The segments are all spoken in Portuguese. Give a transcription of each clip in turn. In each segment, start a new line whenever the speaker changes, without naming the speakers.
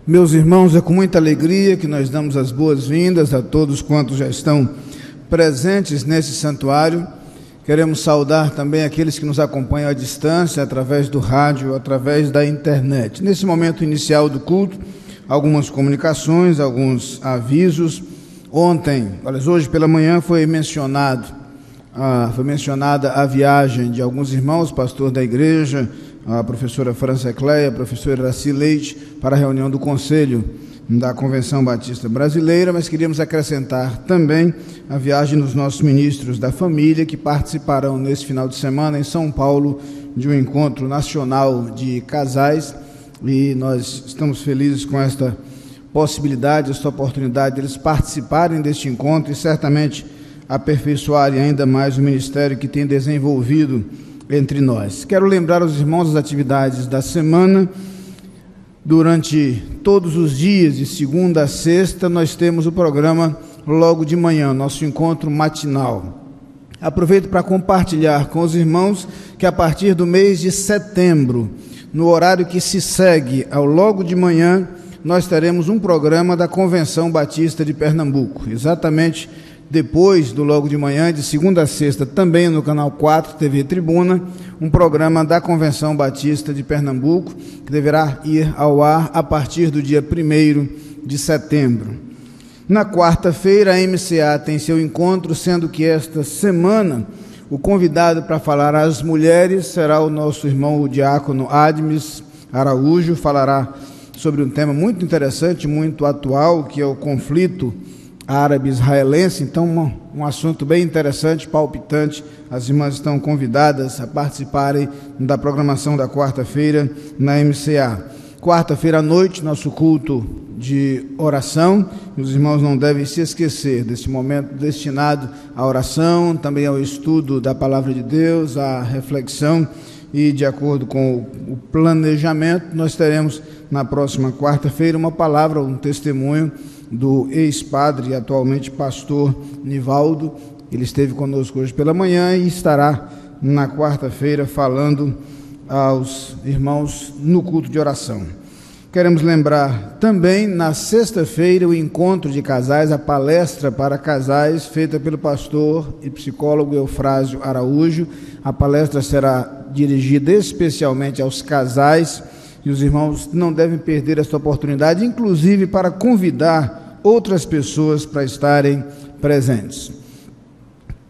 Meus irmãos, é com muita alegria que nós damos as boas-vindas a todos quantos já estão presentes nesse santuário. Queremos saudar também aqueles que nos acompanham à distância, através do rádio, através da internet. Nesse momento inicial do culto, algumas comunicações, alguns avisos. Hoje pela manhã foi mencionada a viagem de alguns irmãos, pastor da igreja, a professora França Cleia, a professora Iraci Leite, para a reunião do Conselho da Convenção Batista Brasileira, mas queríamos acrescentar também a viagem dos nossos ministros da família, que participarão nesse final de semana em São Paulo de um encontro nacional de casais, e nós estamos felizes com esta possibilidade, esta oportunidade de eles participarem deste encontro e certamente aperfeiçoarem ainda mais o ministério que tem desenvolvido entre nós. Quero lembrar aos irmãos as atividades da semana. Durante todos os dias, de segunda a sexta, nós temos o programa logo de manhã, nosso encontro matinal. Aproveito para compartilhar com os irmãos que a partir do mês de setembro, no horário que se segue ao logo de manhã, nós teremos um programa da Convenção Batista de Pernambuco, exatamente depois do logo de manhã, de segunda a sexta, também no canal 4, TV Tribuna, um programa da Convenção Batista de Pernambuco, que deverá ir ao ar a partir do dia 1º de setembro. Na quarta-feira, a MCA tem seu encontro, sendo que esta semana o convidado para falar às mulheres será o nosso irmão, o diácono Admes Araújo. Falará sobre um tema muito interessante, muito atual, que é o conflito árabe-israelense. Então, um assunto bem interessante, palpitante. As irmãs estão convidadas a participarem da programação da quarta-feira na MCA. Quarta-feira à noite, nosso culto de oração. Os irmãos não devem se esquecer desse momento destinado à oração, também ao estudo da Palavra de Deus, à reflexão, e de acordo com o planejamento, nós teremos na próxima quarta-feira uma palavra, um testemunho do ex-padre e atualmente pastor Nivaldo. Ele esteve conosco hoje pela manhã e estará na quarta-feira falando aos irmãos no culto de oração. Queremos lembrar também, na sexta-feira, o encontro de casais, a palestra para casais, feita pelo pastor e psicólogo Eufrásio Araújo. A palestra será dirigida especialmente aos casais, e os irmãos não devem perder esta oportunidade, inclusive para convidar outras pessoas para estarem presentes.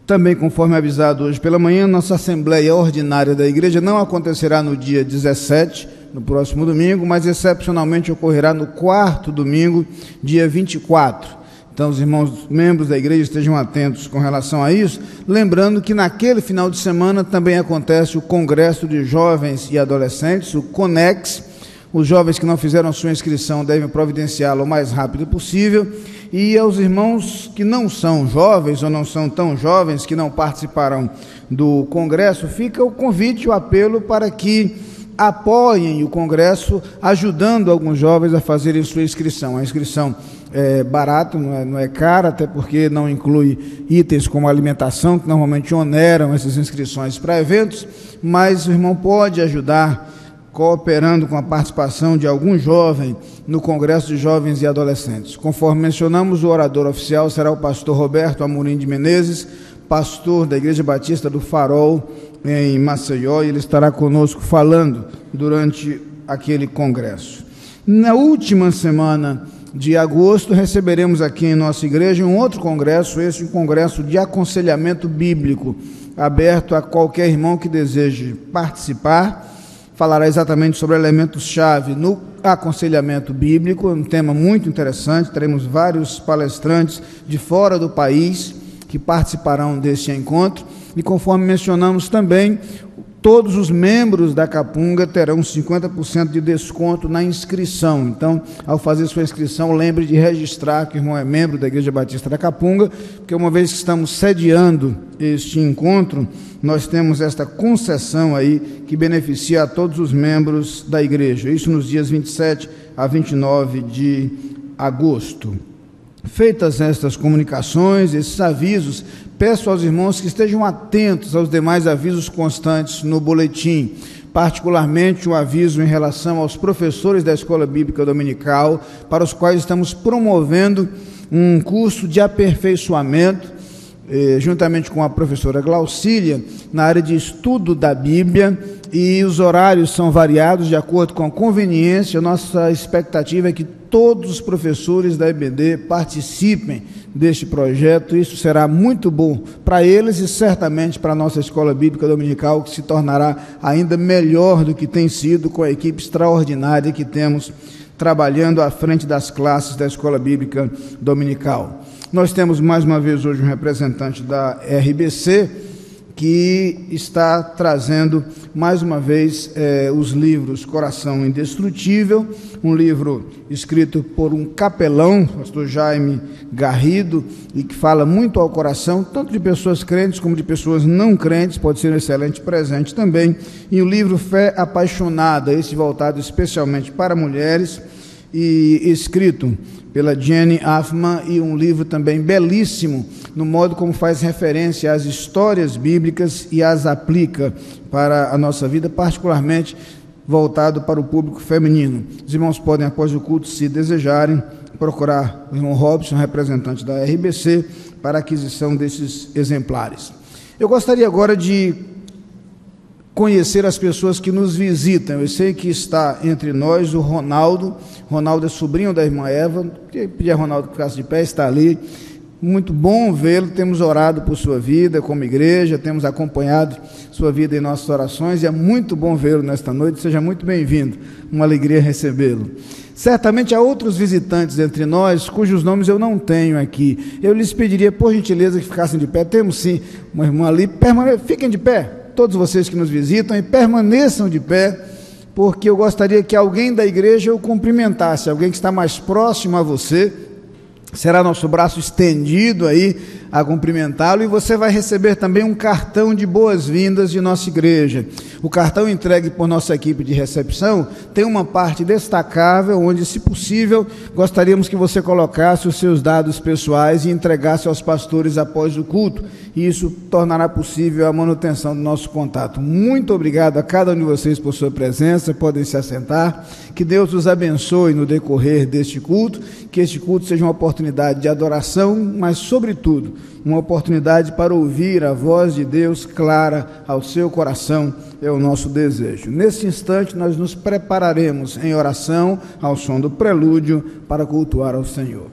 Também, conforme avisado hoje pela manhã, nossa Assembleia Ordinária da Igreja não acontecerá no dia 17, no próximo domingo, mas excepcionalmente ocorrerá no quarto domingo, dia 24. Então, os irmãos membros da igreja estejam atentos com relação a isso, lembrando que naquele final de semana também acontece o Congresso de Jovens e Adolescentes, o CONEX. Os jovens que não fizeram a sua inscrição devem providenciá-la o mais rápido possível, e aos irmãos que não são jovens ou não são tão jovens, que não participarão do Congresso, fica o convite, o apelo para que apoiem o Congresso, ajudando alguns jovens a fazerem sua inscrição. A inscrição é barata, não é cara, até porque não inclui itens como alimentação, que normalmente oneram essas inscrições para eventos, mas o irmão pode ajudar cooperando com a participação de algum jovem no Congresso de Jovens e Adolescentes. Conforme mencionamos, o orador oficial será o pastor Roberto Amorim de Menezes, pastor da Igreja Batista do Farol, em Maceió, e ele estará conosco falando durante aquele congresso. Na última semana de agosto, receberemos aqui em nossa igreja um outro congresso, um congresso de aconselhamento bíblico, aberto a qualquer irmão que deseje participar. Falará exatamente sobre elementos-chave no aconselhamento bíblico, um tema muito interessante. Teremos vários palestrantes de fora do país que participarão deste encontro, e conforme mencionamos também, todos os membros da Capunga terão 50% de desconto na inscrição. Então, ao fazer sua inscrição, lembre de registrar que o irmão é membro da Igreja Batista da Capunga, porque uma vez que estamos sediando este encontro, nós temos esta concessão aí que beneficia a todos os membros da igreja. Isso nos dias 27 a 29 de agosto. Feitas estas comunicações, esses avisos, peço aos irmãos que estejam atentos aos demais avisos constantes no boletim. particularmente um aviso em relação aos professores da Escola Bíblica Dominical, para os quais estamos promovendo um curso de aperfeiçoamento, juntamente com a professora Glaucília, na área de estudo da Bíblia, e os horários são variados de acordo com a conveniência. Nossa expectativa é que todos os professores da EBD participem deste projeto. Isso será muito bom para eles e certamente para a nossa Escola Bíblica Dominical, que se tornará ainda melhor do que tem sido com a equipe extraordinária que temos trabalhando à frente das classes da Escola Bíblica Dominical. Nós temos mais uma vez hoje um representante da RBC, que está trazendo mais uma vez os livros Coração Indestrutível, um livro escrito por um capelão, pastor Jaime Garrido, e que fala muito ao coração, tanto de pessoas crentes como de pessoas não crentes, pode ser um excelente presente também, e o livro Fé Apaixonada, esse voltado especialmente para mulheres, e escrito pela Jenny Affman, e um livro também belíssimo, no modo como faz referência às histórias bíblicas e as aplica para a nossa vida, particularmente voltado para o público feminino. Os irmãos podem, após o culto, se desejarem, procurar o irmão Robson, representante da RBC, para a aquisição desses exemplares. Eu gostaria agora de conhecer as pessoas que nos visitam. Eu sei que está entre nós o Ronaldo. Ronaldo é sobrinho da irmã Eva. Eu pedi a Ronaldo que ficasse de pé, está ali. Muito bom vê-lo, temos orado por sua vida como igreja, temos acompanhado sua vida em nossas orações, e é muito bom vê-lo nesta noite. Seja muito bem-vindo, uma alegria recebê-lo. Certamente há outros visitantes entre nós, cujos nomes eu não tenho aqui. Eu lhes pediria, por gentileza, que ficassem de pé. Temos sim uma irmã ali. Fiquem de pé, todos vocês que nos visitam, e permaneçam de pé, porque eu gostaria que alguém da igreja o cumprimentasse, alguém que está mais próximo a você. Será nosso braço estendido aí a cumprimentá-lo, e você vai receber também um cartão de boas-vindas de nossa igreja. O cartão entregue por nossa equipe de recepção tem uma parte destacável, onde, se possível, gostaríamos que você colocasse os seus dados pessoais e entregasse aos pastores após o culto, e isso tornará possível a manutenção do nosso contato. Muito obrigado a cada um de vocês por sua presença. Podem se assentar. Que Deus os abençoe no decorrer deste culto, que este culto seja uma oportunidade de adoração, mas, sobretudo, uma oportunidade para ouvir a voz de Deus clara ao seu coração, é o nosso desejo. Nesse instante, nós nos prepararemos em oração ao som do prelúdio para cultuar ao Senhor.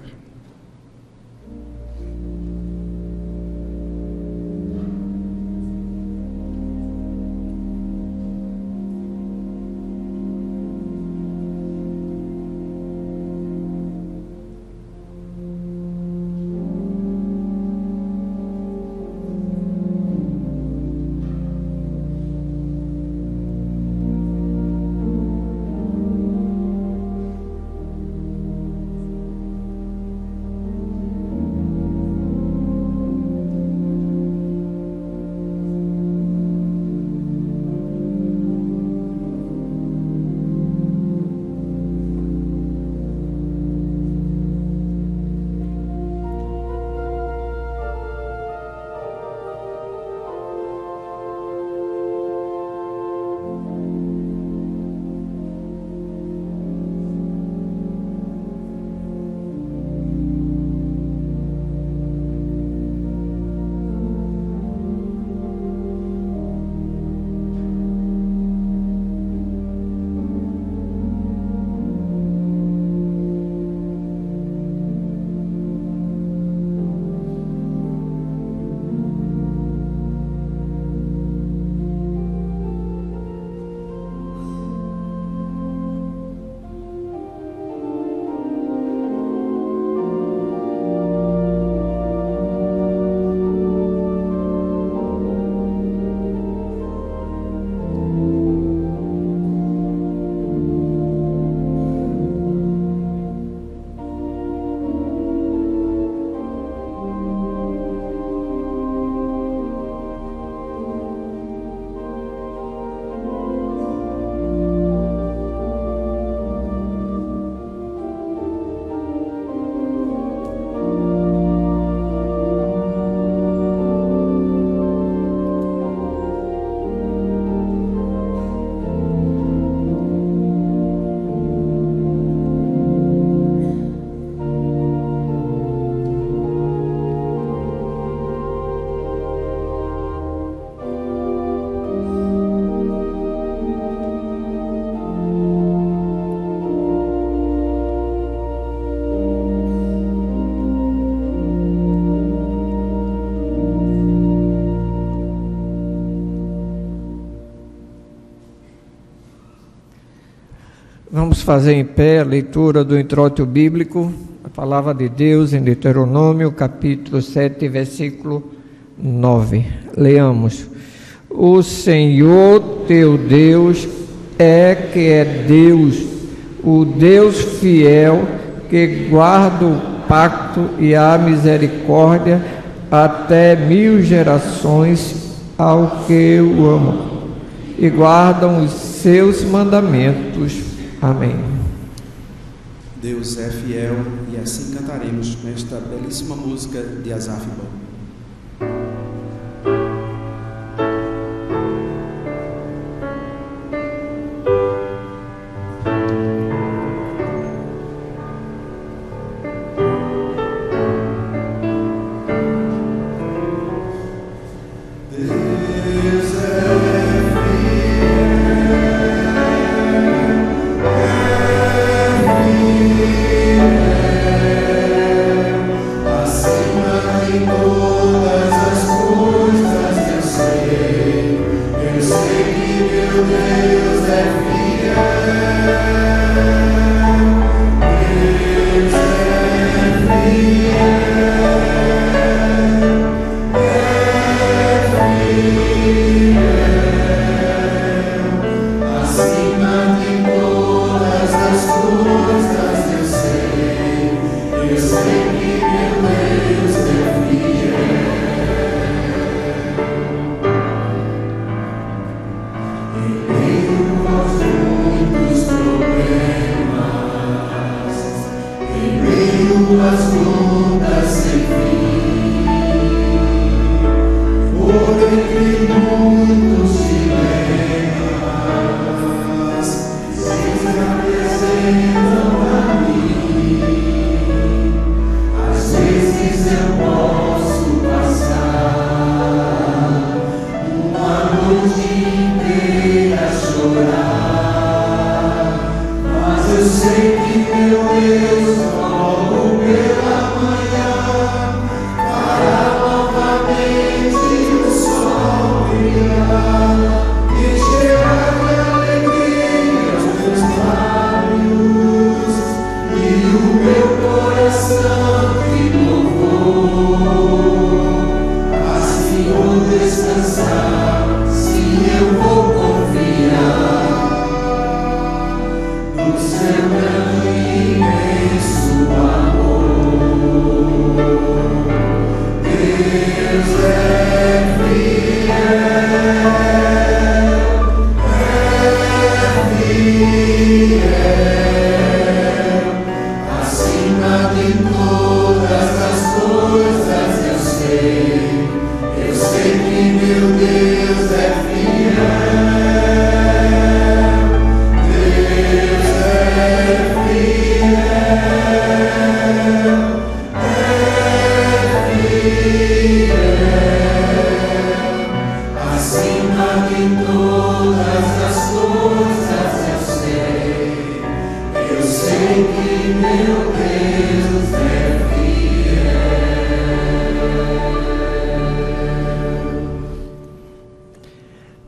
Vamos fazer em pé a leitura do introito bíblico, a palavra de Deus em Deuteronômio, capítulo 7, versículo 9. Leamos. O Senhor teu Deus que é Deus, o Deus fiel, que guarda o pacto e a misericórdia até 1000 gerações ao que o amam e guardam os seus mandamentos. Amém.
Deus é fiel, e assim cantaremos com esta belíssima música de Asaf Bon.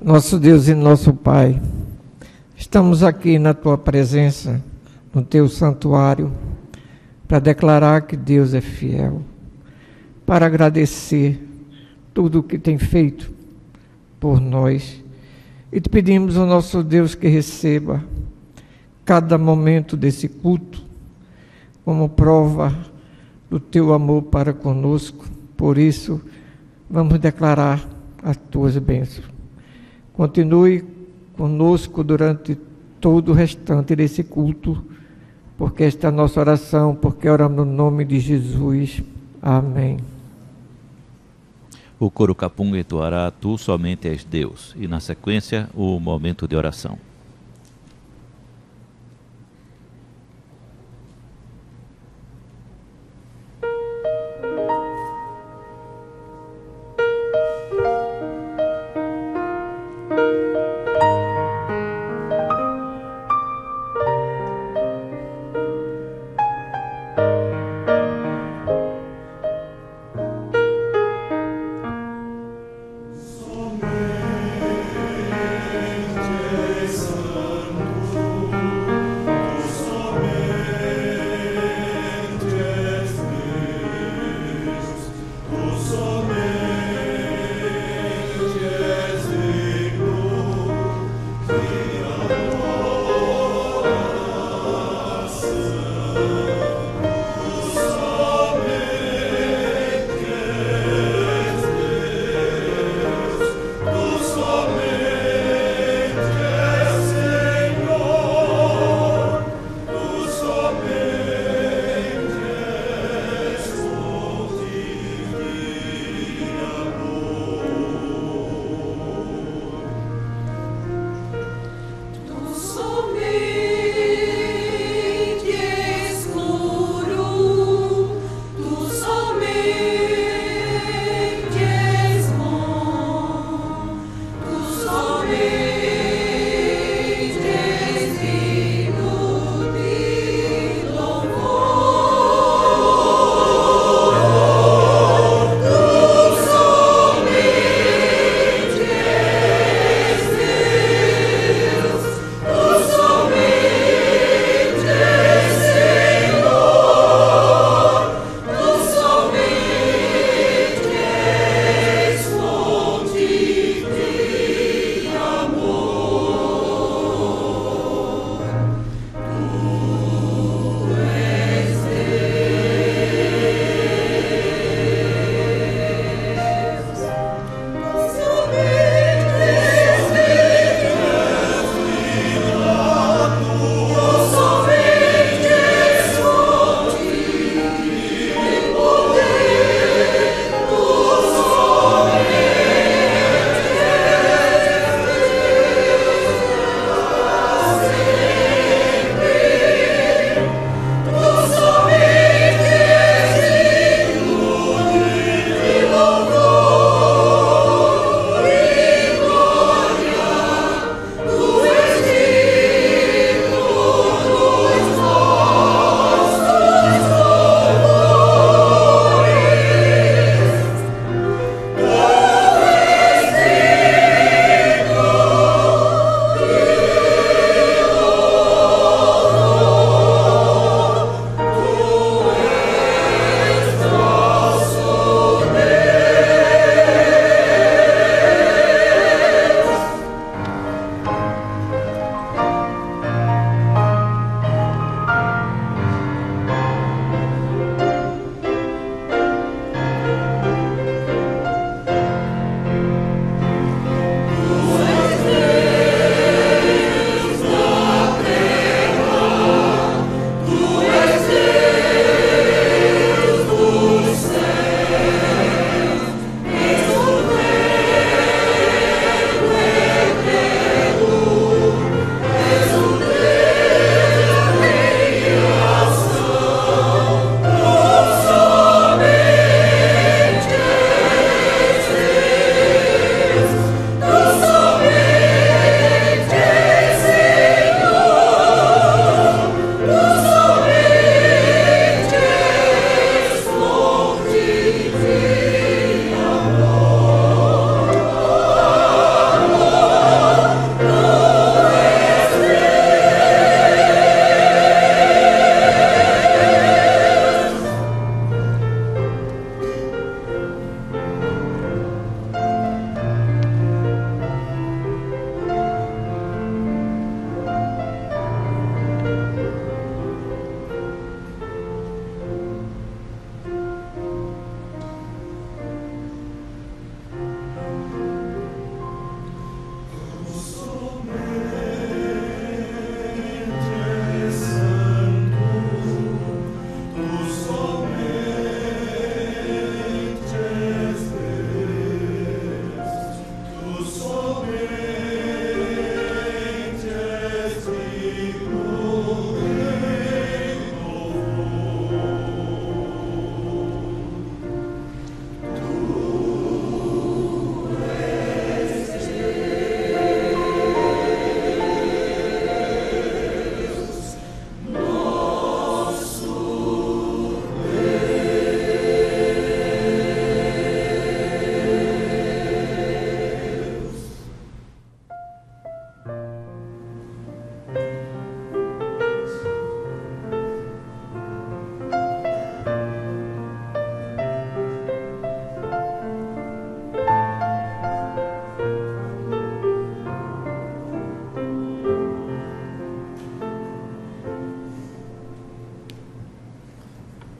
Nosso Deus e nosso Pai, estamos aqui na Tua presença, no Teu santuário, para declarar que Deus é fiel, para agradecer tudo o que tem feito por nós. E te pedimos, ó nosso Deus, que receba cada momento desse culto como prova do Teu amor para conosco. Por isso, vamos declarar as Tuas bênçãos. Continue conosco durante todo o restante desse culto, porque esta é a nossa oração, porque oramos no nome de Jesus. Amém.
O coro Capunga entoará Tu somente és Deus, e na sequência o momento de oração.
Somente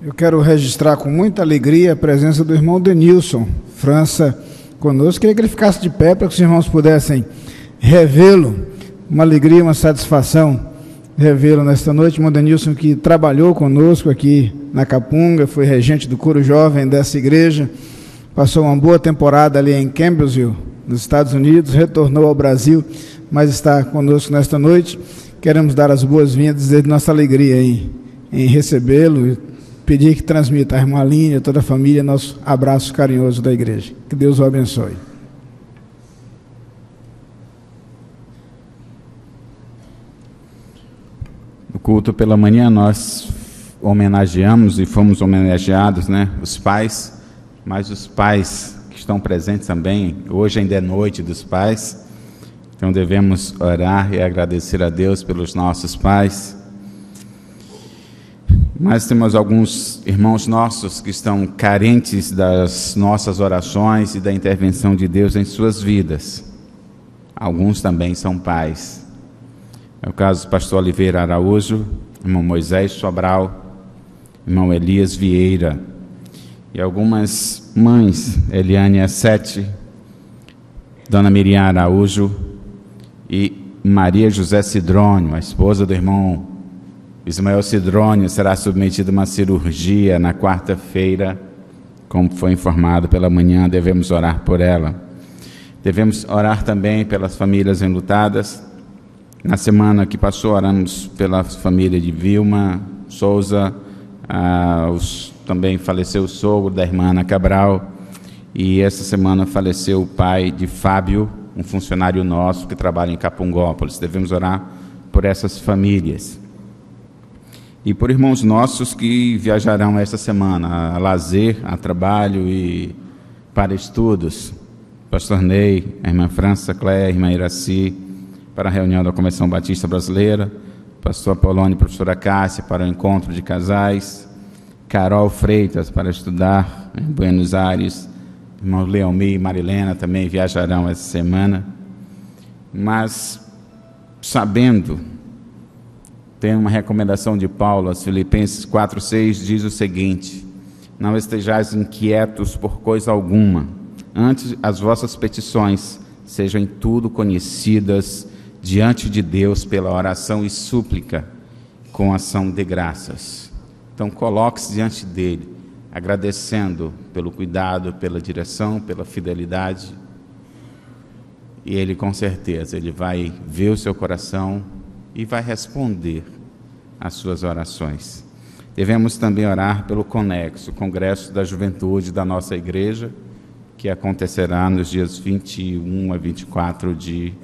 Eu quero registrar com muita alegria a presença do irmão Denilson França conosco. Queria que ele ficasse de pé para que os irmãos pudessem revê-lo. Uma alegria, uma satisfação revê-lo nesta noite. Irmão Denilson, que trabalhou conosco aqui na Capunga, foi regente do coro jovem dessa igreja, passou uma boa temporada ali em Campbellsville, nos Estados Unidos, retornou ao Brasil, mas está conosco nesta noite. Queremos dar as boas-vindas, dizer de nossa alegria em recebê-lo e pedir que transmita a irmã Aline e a toda a família nosso abraço carinhoso da igreja. Que Deus o abençoe.
No culto pela manhã nós homenageamos e fomos homenageados, os pais, mas os pais que estão presentes também, hoje ainda é noite dos pais, então devemos orar e agradecer a Deus pelos nossos pais. Mas temos alguns irmãos nossos que estão carentes das nossas orações e da intervenção de Deus em suas vidas. Alguns também são pais. É o caso do pastor Oliveira Araújo, irmão Moisés Sobral, irmão Elias Vieira, e algumas mães, Eliane Sete, dona Miriam Araújo e Maria José Cidrônio, a esposa do irmão Ismael Cidrônio, será submetida a uma cirurgia na quarta-feira, como foi informado pela manhã. Devemos orar por ela. Devemos orar também pelas famílias enlutadas. Na semana que passou, oramos pela família de Vilma Souza, também faleceu o sogro da irmã Ana Cabral, e essa semana faleceu o pai de Fábio, um funcionário nosso que trabalha em Capungópolis. Devemos orar por essas famílias. E por irmãos nossos que viajarão esta semana a lazer, a trabalho e para estudos. Pastor Ney, a irmã França Cléia, a irmã Iraci, para a reunião da Convenção Batista Brasileira. Pastor Apolônio e professora Cássia para o encontro de casais. Carol Freitas para estudar em Buenos Aires. Irmãos Leomi e Marilena também viajarão essa semana. Mas sabendo, tem uma recomendação de Paulo aos Filipenses 4:6, diz o seguinte: não estejais inquietos por coisa alguma, antes as vossas petições sejam em tudo conhecidas diante de Deus pela oração e súplica com ação de graças. Então coloque-se diante dele, agradecendo pelo cuidado, pela direção, pela fidelidade, e ele com certeza ele vai ver o seu coração e vai responder às suas orações. Devemos também orar pelo Conexo, o Congresso da Juventude da nossa igreja, que acontecerá nos dias 21 a 24 de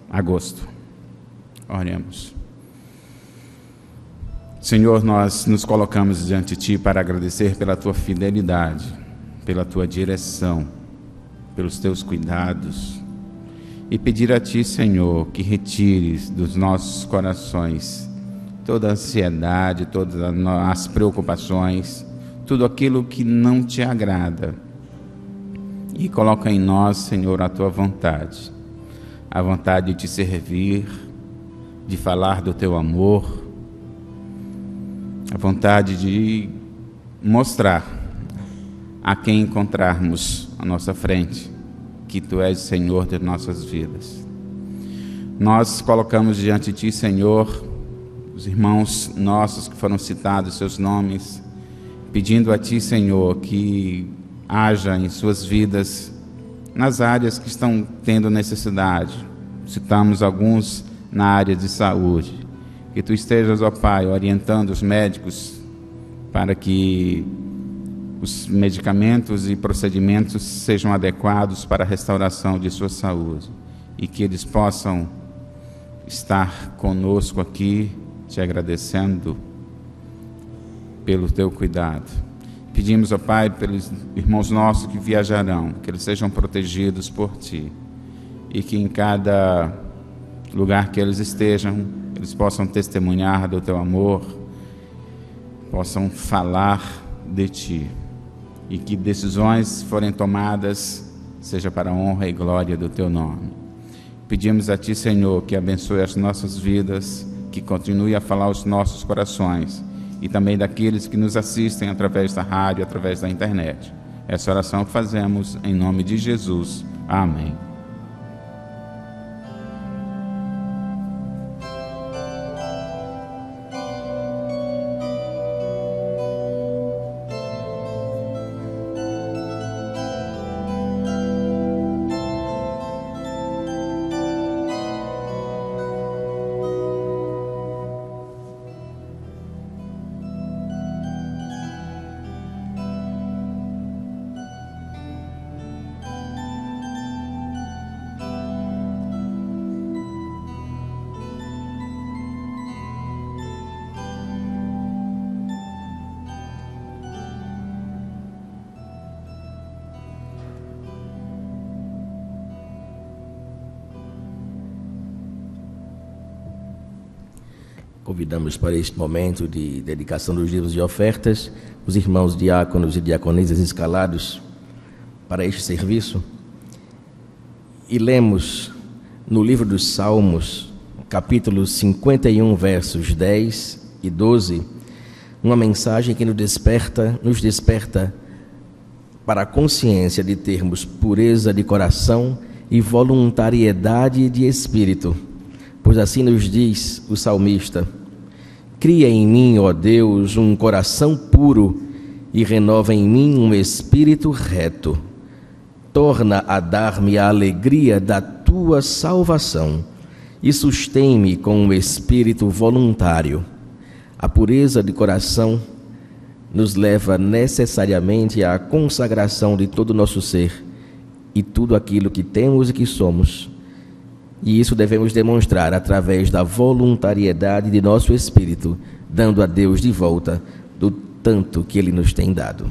agosto. Oremos. Senhor, nós nos colocamos diante de Ti para agradecer pela Tua fidelidade, pela Tua direção, pelos Teus cuidados, e pedir a Ti, Senhor, que retires dos nossos corações toda a ansiedade, todas as preocupações, tudo aquilo que não Te agrada, e coloca em nós, Senhor, a Tua vontade, a vontade de Te servir, de falar do Teu amor, a vontade de mostrar a quem encontrarmos à nossa frente que Tu és Senhor de nossas vidas. Nós colocamos diante de Ti, Senhor, os irmãos nossos que foram citados, seus nomes, pedindo a Ti, Senhor, que haja em suas vidas, nas áreas que estão tendo necessidade. Citamos alguns na área de saúde. Que Tu estejas, ó Pai, orientando os médicos para que os medicamentos e procedimentos sejam adequados para a restauração de sua saúde, e que eles possam estar conosco aqui, Te agradecendo pelo Teu cuidado. Pedimos, ó Pai, pelos irmãos nossos que viajarão, que eles sejam protegidos por Ti, e que em cada lugar que eles estejam, eles possam testemunhar do Teu amor, possam falar de Ti, e que decisões forem tomadas seja para a honra e glória do Teu nome. Pedimos a Ti, Senhor, que abençoe as nossas vidas, que continue a falar aos nossos corações, e também daqueles que nos assistem através da rádio, através da internet. Essa oração que fazemos em nome de Jesus. Amém.
Convidamos para este momento de dedicação dos livros de ofertas os irmãos diáconos e diaconisas escalados para este serviço. E lemos no livro dos Salmos, capítulo 51, versos 10 e 12, uma mensagem que nos desperta para a consciência de termos pureza de coração e voluntariedade de espírito. Pois assim nos diz o salmista: cria em mim, ó Deus, um coração puro e renova em mim um espírito reto. Torna a dar-me a alegria da tua salvação e sustém-me com um espírito voluntário. A pureza de coração nos leva necessariamente à consagração de todo o nosso ser e tudo aquilo que temos e que somos. E isso devemos demonstrar através da voluntariedade de nosso espírito, dando a Deus de volta do tanto que Ele nos tem dado.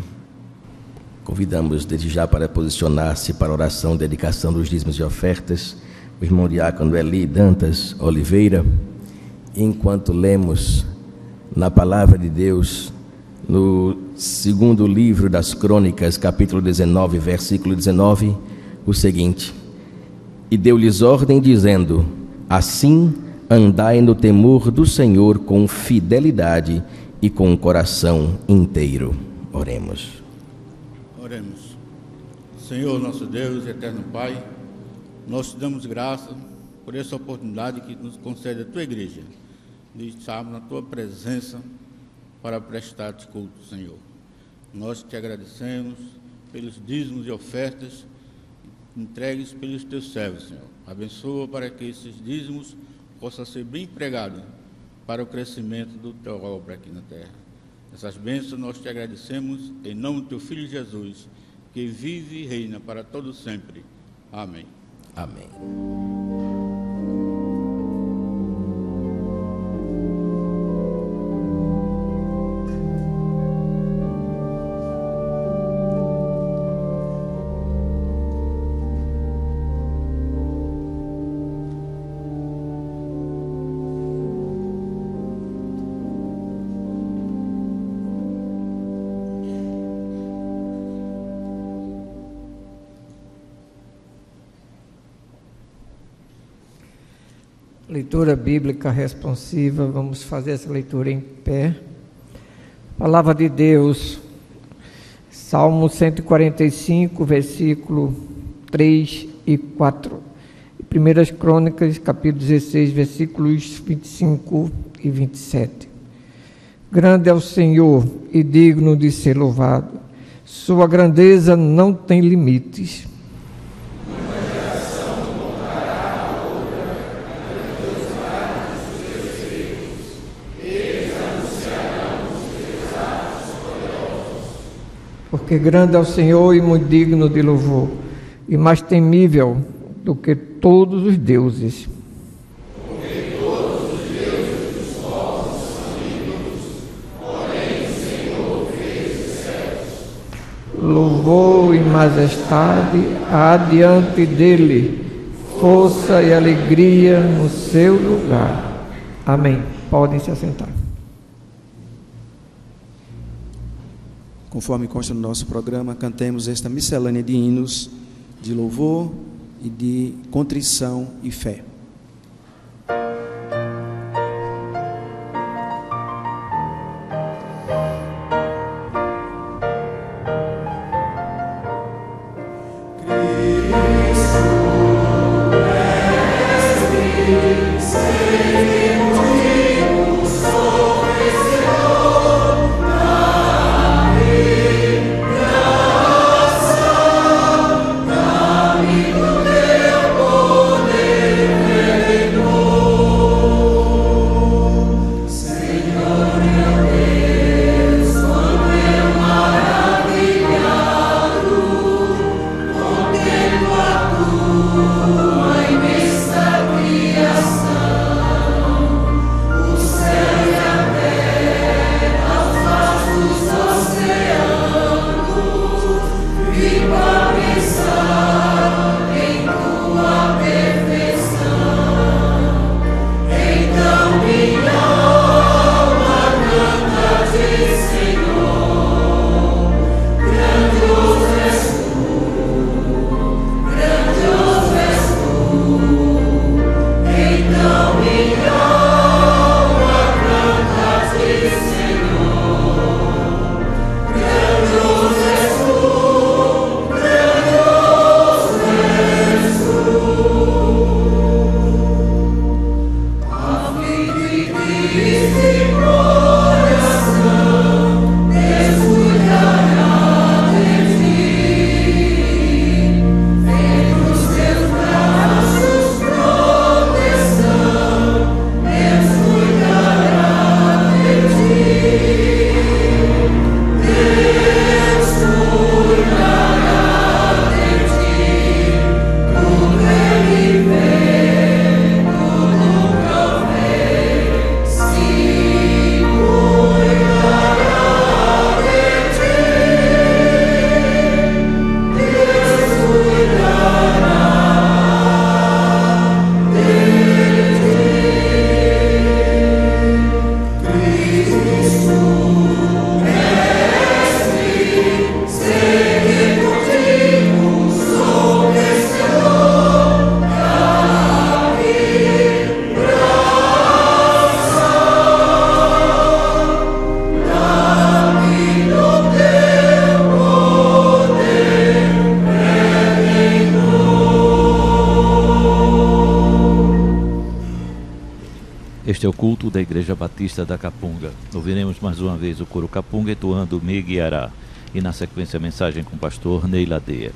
Convidamos desde já para posicionar-se para a oração, dedicação dos dízimos e ofertas, o irmão diácono Eli Dantas Oliveira, enquanto lemos na Palavra de Deus, no segundo livro das Crônicas, capítulo 19, versículo 19, o seguinte: e deu-lhes ordem dizendo: assim andai no temor do Senhor com fidelidade e com o coração inteiro. Oremos.
Oremos. Senhor, nosso Deus e eterno Pai, nós te damos graça por essa oportunidade que nos concede a tua igreja, de estarmos na tua presença para prestar-te culto, Senhor. Nós te agradecemos pelos dízimos e ofertas entregues pelos teus servos, Senhor. Abençoa para que esses dízimos possam ser bem empregados para o crescimento do teu obra aqui na terra. Essas bênçãos nós te agradecemos em nome do teu Filho Jesus, que vive e reina para todo sempre. Amém.
Amém.
Leitura bíblica responsiva, vamos fazer essa leitura em pé. Palavra de Deus, Salmo 145, versículo 3 e 4. Primeiras Crônicas, capítulo 16, versículos 25 e 27. Grande é o Senhor e digno de ser louvado. Sua grandeza não tem limites. Porque grande é o Senhor e muito digno de louvor, e mais temível do que todos os deuses.
Porque todos os deuses dos povos são ídolos, porém o Senhor fez os céus.
Louvor e majestade há diante dele, força e alegria no seu lugar. Amém. Podem se assentar.
Conforme consta no nosso programa, cantemos esta miscelânea de hinos de louvor e de contrição e fé.
Este é o culto da Igreja Batista da Capunga. Ouviremos mais uma vez o coro Capunga entoando Me Guiará. E na sequência a mensagem com o pastor Ney Ladeia.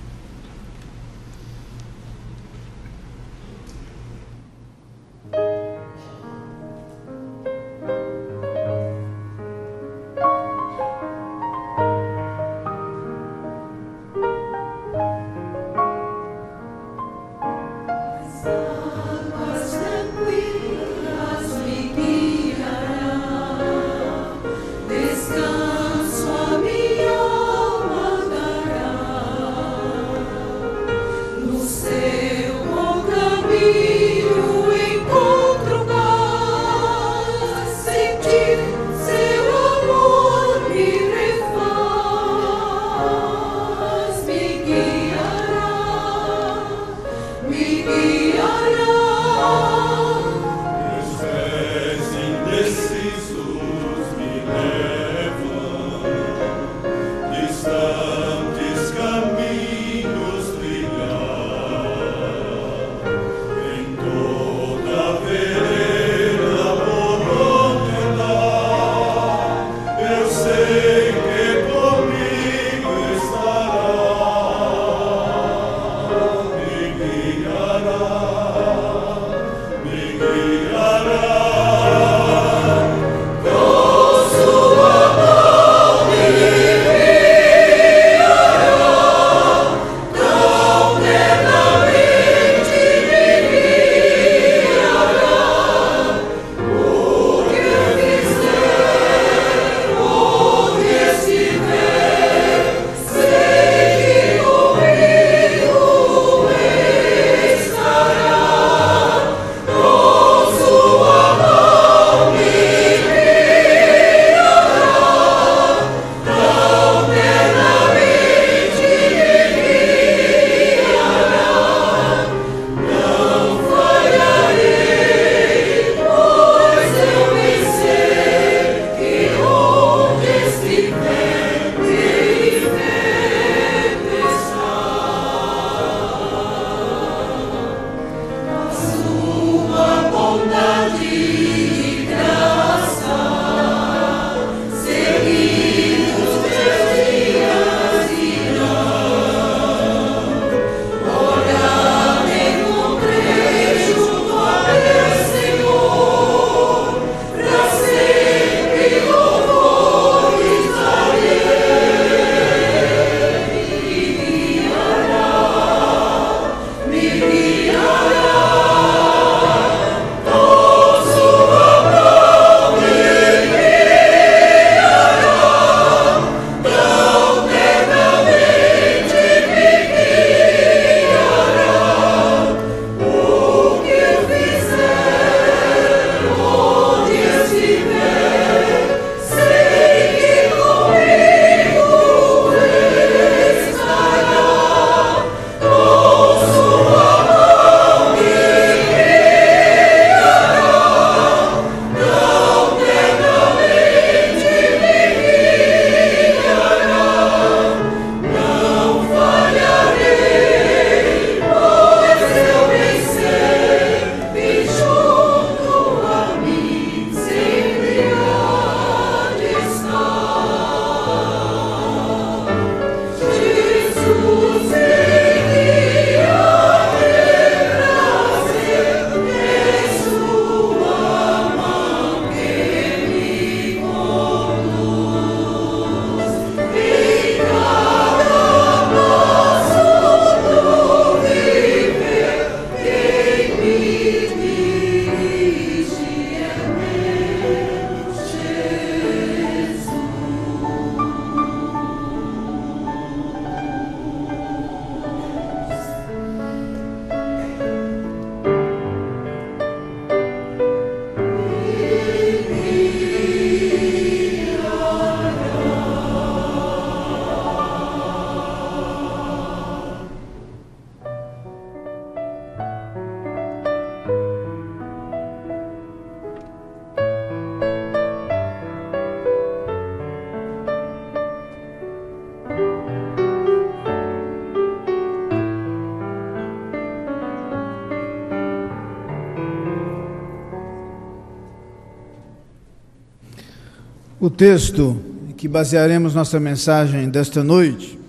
O texto que basearemos nossa mensagem desta noite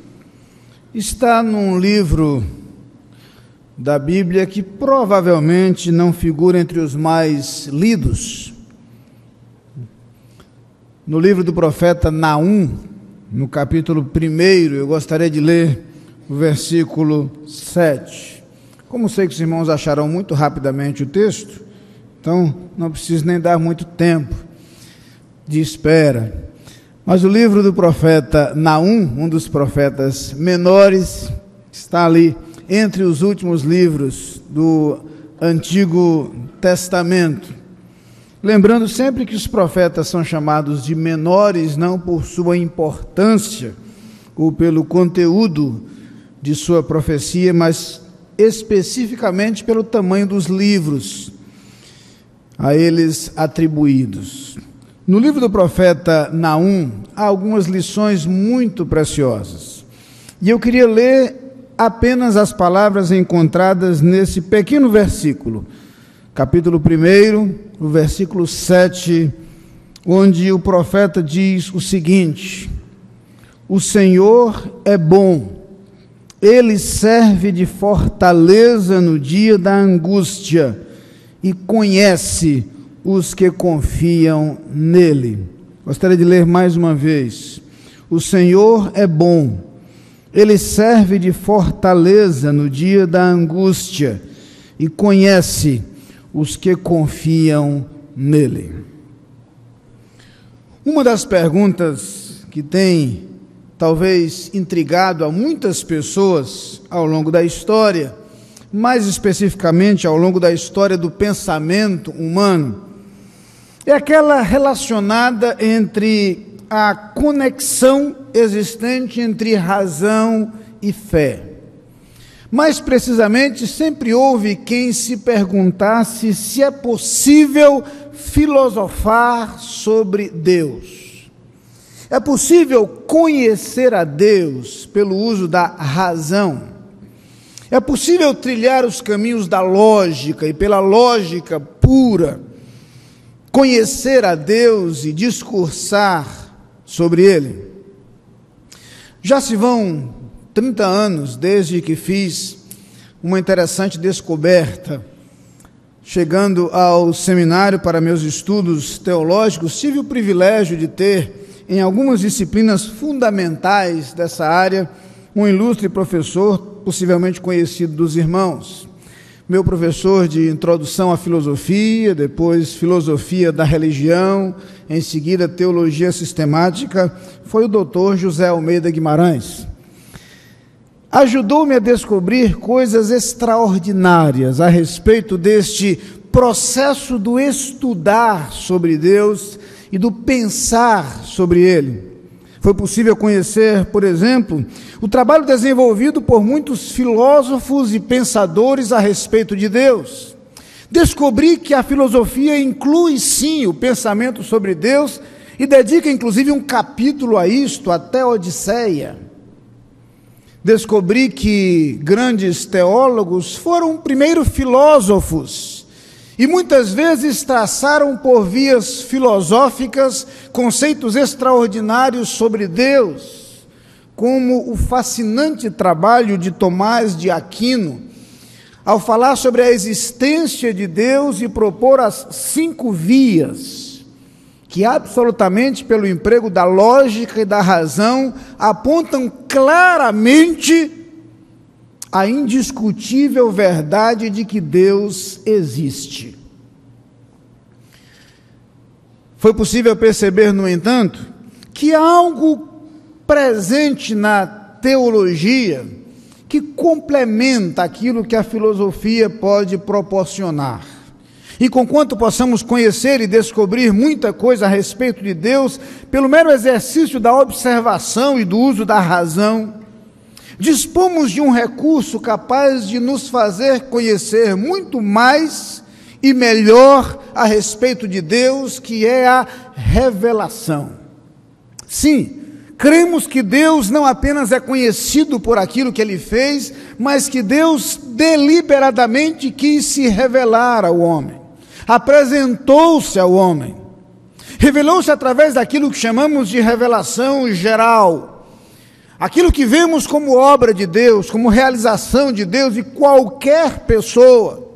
está num livro da Bíblia que provavelmente não figura entre os mais lidos. No livro do profeta Naum, no capítulo 1, eu gostaria de ler o versículo 7. Como sei que os irmãos acharão muito rapidamente o texto, então não preciso nem dar muito tempo de espera. Mas o livro do profeta Naum, um dos profetas menores, está ali entre os últimos livros do Antigo Testamento. Lembrando sempre que os profetas são chamados de menores não por sua importância ou pelo conteúdo de sua profecia, mas especificamente pelo tamanho dos livros a eles atribuídos. No livro do profeta Naum, há algumas lições muito preciosas. E eu queria ler apenas as palavras encontradas nesse pequeno versículo, capítulo 1, o versículo 7, onde o profeta diz o seguinte: o Senhor é bom, Ele serve de fortaleza no dia da angústia e conhece os que confiam nele. Gostaria de ler mais uma vez. O Senhor é bom, Ele serve de fortaleza no dia da angústia e conhece os que confiam nele. Uma das perguntas que tem talvez intrigado a muitas pessoas ao longo da história, mais especificamente ao longo da história do pensamento humano, é aquela relacionada entre a conexão existente entre razão e fé. Mais precisamente, sempre houve quem se perguntasse se é possível filosofar sobre Deus. É possível conhecer a Deus pelo uso da razão. É possível trilhar os caminhos da lógica e pela lógica pura conhecer a Deus e discursar sobre Ele. Já se vão 30 anos desde que fiz uma interessante descoberta. Chegando ao seminário para meus estudos teológicos, tive o privilégio de ter, em algumas disciplinas fundamentais dessa área, um ilustre professor, possivelmente conhecido dos irmãos. Meu professor de introdução à filosofia, depois filosofia da religião, em seguida teologia sistemática, foi o doutor José Almeida Guimarães. Ajudou-me a descobrir coisas extraordinárias a respeito deste processo do estudar sobre Deus e do pensar sobre Ele. Foi possível conhecer, por exemplo, o trabalho desenvolvido por muitos filósofos e pensadores a respeito de Deus. Descobri que a filosofia inclui, sim, o pensamento sobre Deus e dedica, inclusive, um capítulo a isto, até a Odisseia. Descobri que grandes teólogos foram primeiro filósofos e muitas vezes traçaram por vias filosóficas conceitos extraordinários sobre Deus, como o fascinante trabalho de Tomás de Aquino, ao falar sobre a existência de Deus e propor as 5 vias, que absolutamente pelo emprego da lógica e da razão, apontam claramente a indiscutível verdade de que Deus existe. Foi possível perceber, no entanto, que há algo presente na teologia que complementa aquilo que a filosofia pode proporcionar. E conquanto possamos conhecer e descobrir muita coisa a respeito de Deus, pelo mero exercício da observação e do uso da razão, dispomos de um recurso capaz de nos fazer conhecer muito mais e melhor a respeito de Deus, que é a revelação. Sim, cremos que Deus não apenas é conhecido por aquilo que Ele fez, mas que Deus deliberadamente quis se revelar ao homem, apresentou-se ao homem. Revelou-se através daquilo que chamamos de revelação geral. Aquilo que vemos como obra de Deus, como realização de Deus, e qualquer pessoa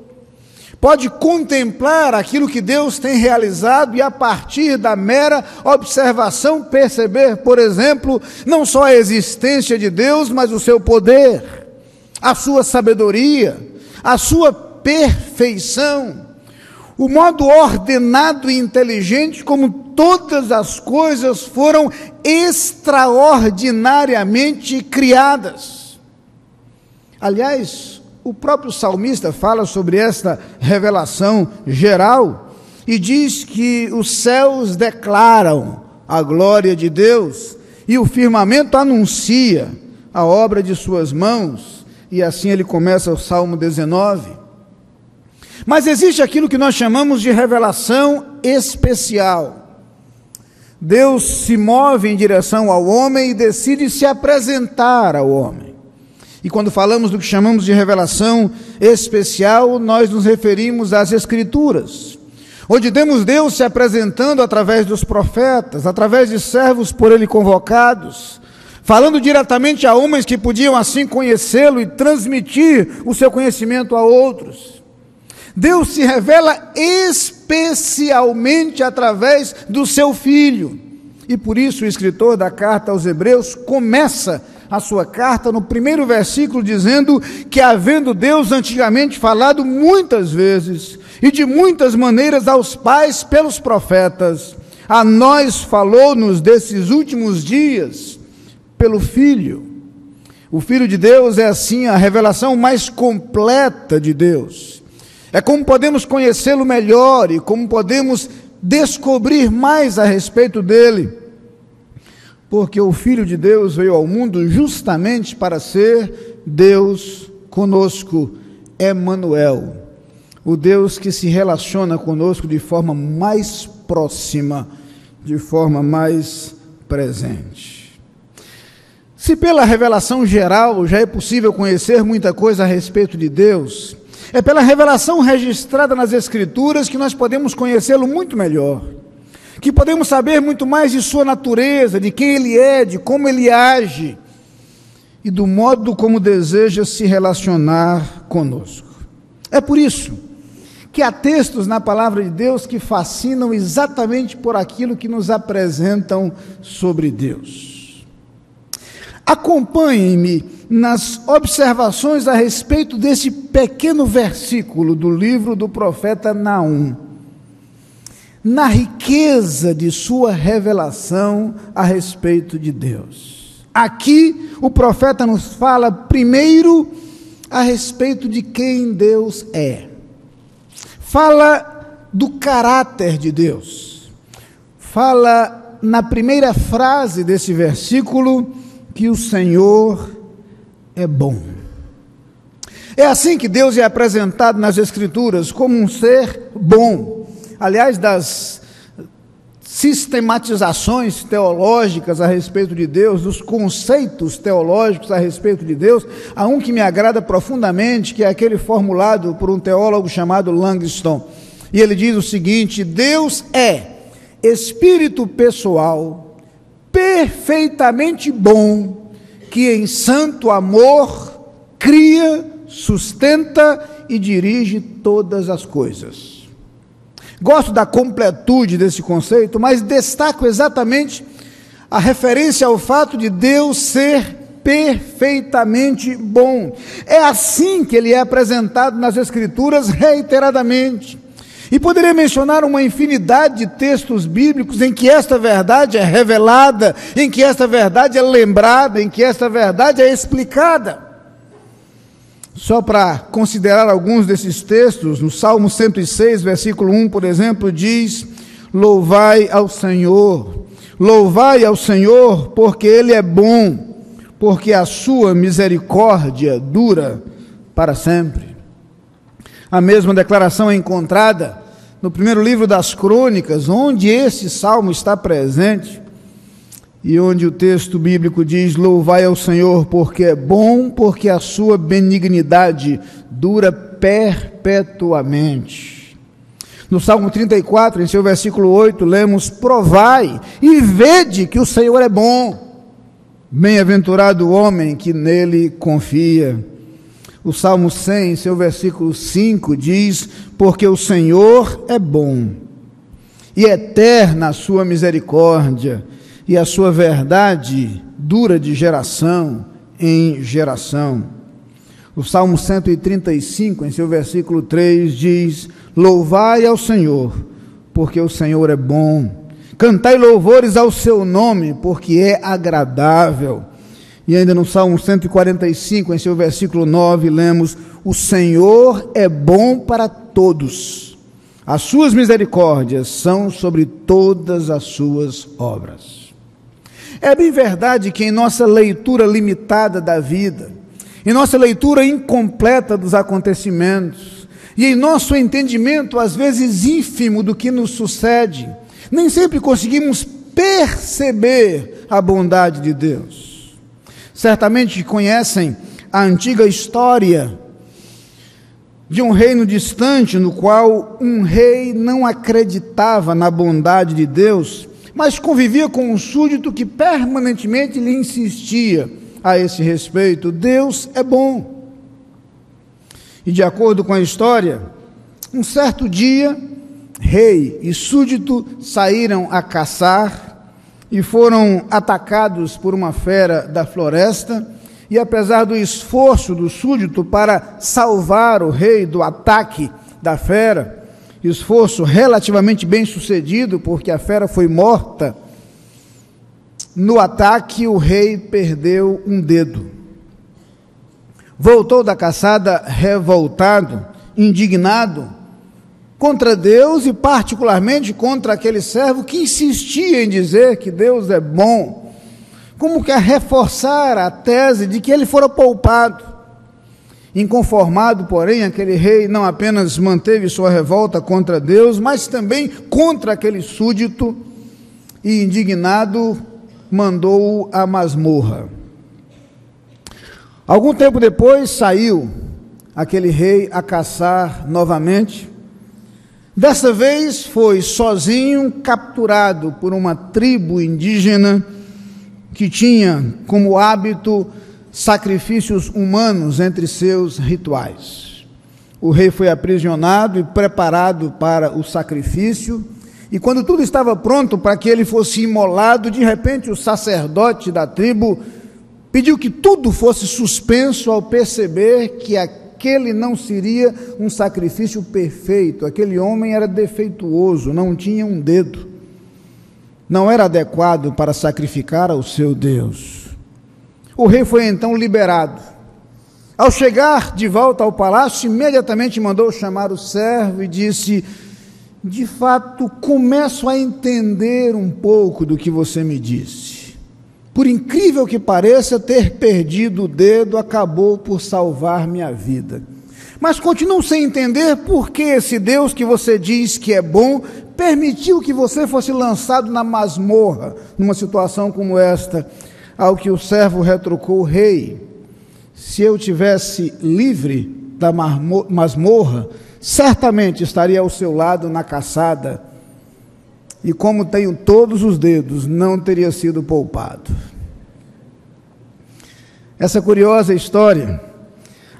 pode contemplar aquilo que Deus tem realizado e, a partir da mera observação, perceber, por exemplo, não só a existência de Deus, mas o seu poder, a sua sabedoria, a sua perfeição, o modo ordenado e inteligente como todas as coisas foram extraordinariamente criadas. Aliás, o próprio salmista fala sobre esta revelação geral e diz que os céus declaram a glória de Deus e o firmamento anuncia a obra de suas mãos, e assim ele começa o Salmo 19. Mas existe aquilo que nós chamamos de revelação especial. Deus se move em direção ao homem e decide se apresentar ao homem. E quando falamos do que chamamos de revelação especial, nós nos referimos às Escrituras, onde temos Deus se apresentando através dos profetas, através de servos por ele convocados, falando diretamente a homens que podiam assim conhecê-lo e transmitir o seu conhecimento a outros. Deus se revela especialmente através do seu Filho, e por isso o escritor da carta aos Hebreus começa a sua carta no primeiro versículo dizendo que, havendo Deus antigamente falado muitas vezes e de muitas maneiras aos pais pelos profetas, a nós falou-nos desses últimos dias pelo Filho. O Filho de Deus é assim a revelação mais completa de Deus. É como podemos conhecê-lo melhor e como podemos descobrir mais a respeito dele. Porque o Filho de Deus veio ao mundo justamente para ser Deus conosco, Emanuel, o Deus que se relaciona conosco de forma mais próxima, de forma mais presente. Se pela revelação geral já é possível conhecer muita coisa a respeito de Deus, é pela revelação registrada nas Escrituras que nós podemos conhecê-lo muito melhor, que podemos saber muito mais de sua natureza, de quem ele é, de como ele age e do modo como deseja se relacionar conosco. É por isso que há textos na palavra de Deus que fascinam exatamente por aquilo que nos apresentam sobre Deus. Acompanhem-me nas observações a respeito desse pequeno versículo do livro do profeta Naum, na riqueza de sua revelação a respeito de Deus. Aqui o profeta nos fala primeiro a respeito de quem Deus é. Fala do caráter de Deus. Fala na primeira frase desse versículo que o Senhor é bom. É assim que Deus é apresentado nas Escrituras, como um ser bom. Aliás, das sistematizações teológicas a respeito de Deus, dos conceitos teológicos a respeito de Deus, há um que me agrada profundamente, que é aquele formulado por um teólogo chamado Langston. E ele diz o seguinte: Deus é espírito pessoal, perfeitamente bom, que em santo amor cria, sustenta e dirige todas as coisas. Gosto da completude desse conceito, mas destaco exatamente a referência ao fato de Deus ser perfeitamente bom. É assim que ele é apresentado nas Escrituras reiteradamente. E poderia mencionar uma infinidade de textos bíblicos em que esta verdade é revelada, em que esta verdade é lembrada, em que esta verdade é explicada. Só para considerar alguns desses textos, no Salmo 106, versículo 1, por exemplo, diz: louvai ao Senhor, porque Ele é bom, porque a sua misericórdia dura para sempre. A mesma declaração é encontrada no primeiro livro das Crônicas, onde esse salmo está presente, e onde o texto bíblico diz: louvai ao Senhor, porque é bom, porque a sua benignidade dura perpetuamente. No Salmo 34, em seu versículo 8, lemos: provai e vede que o Senhor é bom, bem-aventurado o homem que nele confia. O Salmo 100, em seu versículo 5, diz: porque o Senhor é bom, e eterna a sua misericórdia, e a sua verdade dura de geração em geração. O Salmo 135, em seu versículo 3, diz: louvai ao Senhor, porque o Senhor é bom. Cantai louvores ao seu nome, porque é agradável. E ainda no Salmo 145, em seu versículo 9, lemos: o Senhor é bom para todos, as suas misericórdias são sobre todas as suas obras. É bem verdade que em nossa leitura limitada da vida, em nossa leitura incompleta dos acontecimentos, e em nosso entendimento, às vezes ínfimo, do que nos sucede, nem sempre conseguimos perceber a bondade de Deus. Certamente conhecem a antiga história de um reino distante, no qual um rei não acreditava na bondade de Deus, mas convivia com um súdito que permanentemente lhe insistia a esse respeito: Deus é bom. E de acordo com a história, um certo dia, rei e súdito saíram a caçar e foram atacados por uma fera da floresta, e apesar do esforço do súdito para salvar o rei do ataque da fera, esforço relativamente bem sucedido, porque a fera foi morta, no ataque o rei perdeu um dedo. Voltou da caçada revoltado, indignado contra Deus e particularmente contra aquele servo que insistia em dizer que Deus é bom, como que a reforçar a tese de que ele fora poupado. Inconformado, porém, aquele rei não apenas manteve sua revolta contra Deus, mas também contra aquele súdito, e indignado mandou-o à masmorra. Algum tempo depois saiu aquele rei a caçar novamente. Dessa vez foi sozinho, capturado por uma tribo indígena que tinha como hábito sacrifícios humanos entre seus rituais. O rei foi aprisionado e preparado para o sacrifício, e quando tudo estava pronto para que ele fosse imolado, de repente o sacerdote da tribo pediu que tudo fosse suspenso ao perceber que aquele não seria um sacrifício perfeito. Aquele homem era defeituoso, não tinha um dedo, não era adequado para sacrificar ao seu Deus. O rei foi então liberado. Ao chegar de volta ao palácio, imediatamente mandou chamar o servo e disse: de fato, começo a entender um pouco do que você me disse. Por incrível que pareça, ter perdido o dedo acabou por salvar minha vida. Mas continuo sem entender por que esse Deus que você diz que é bom permitiu que você fosse lançado na masmorra, numa situação como esta. Ao que o servo retrucou: rei, se eu tivesse livre da masmorra, certamente estaria ao seu lado na caçada, e como tenho todos os dedos, não teria sido poupado. Essa curiosa história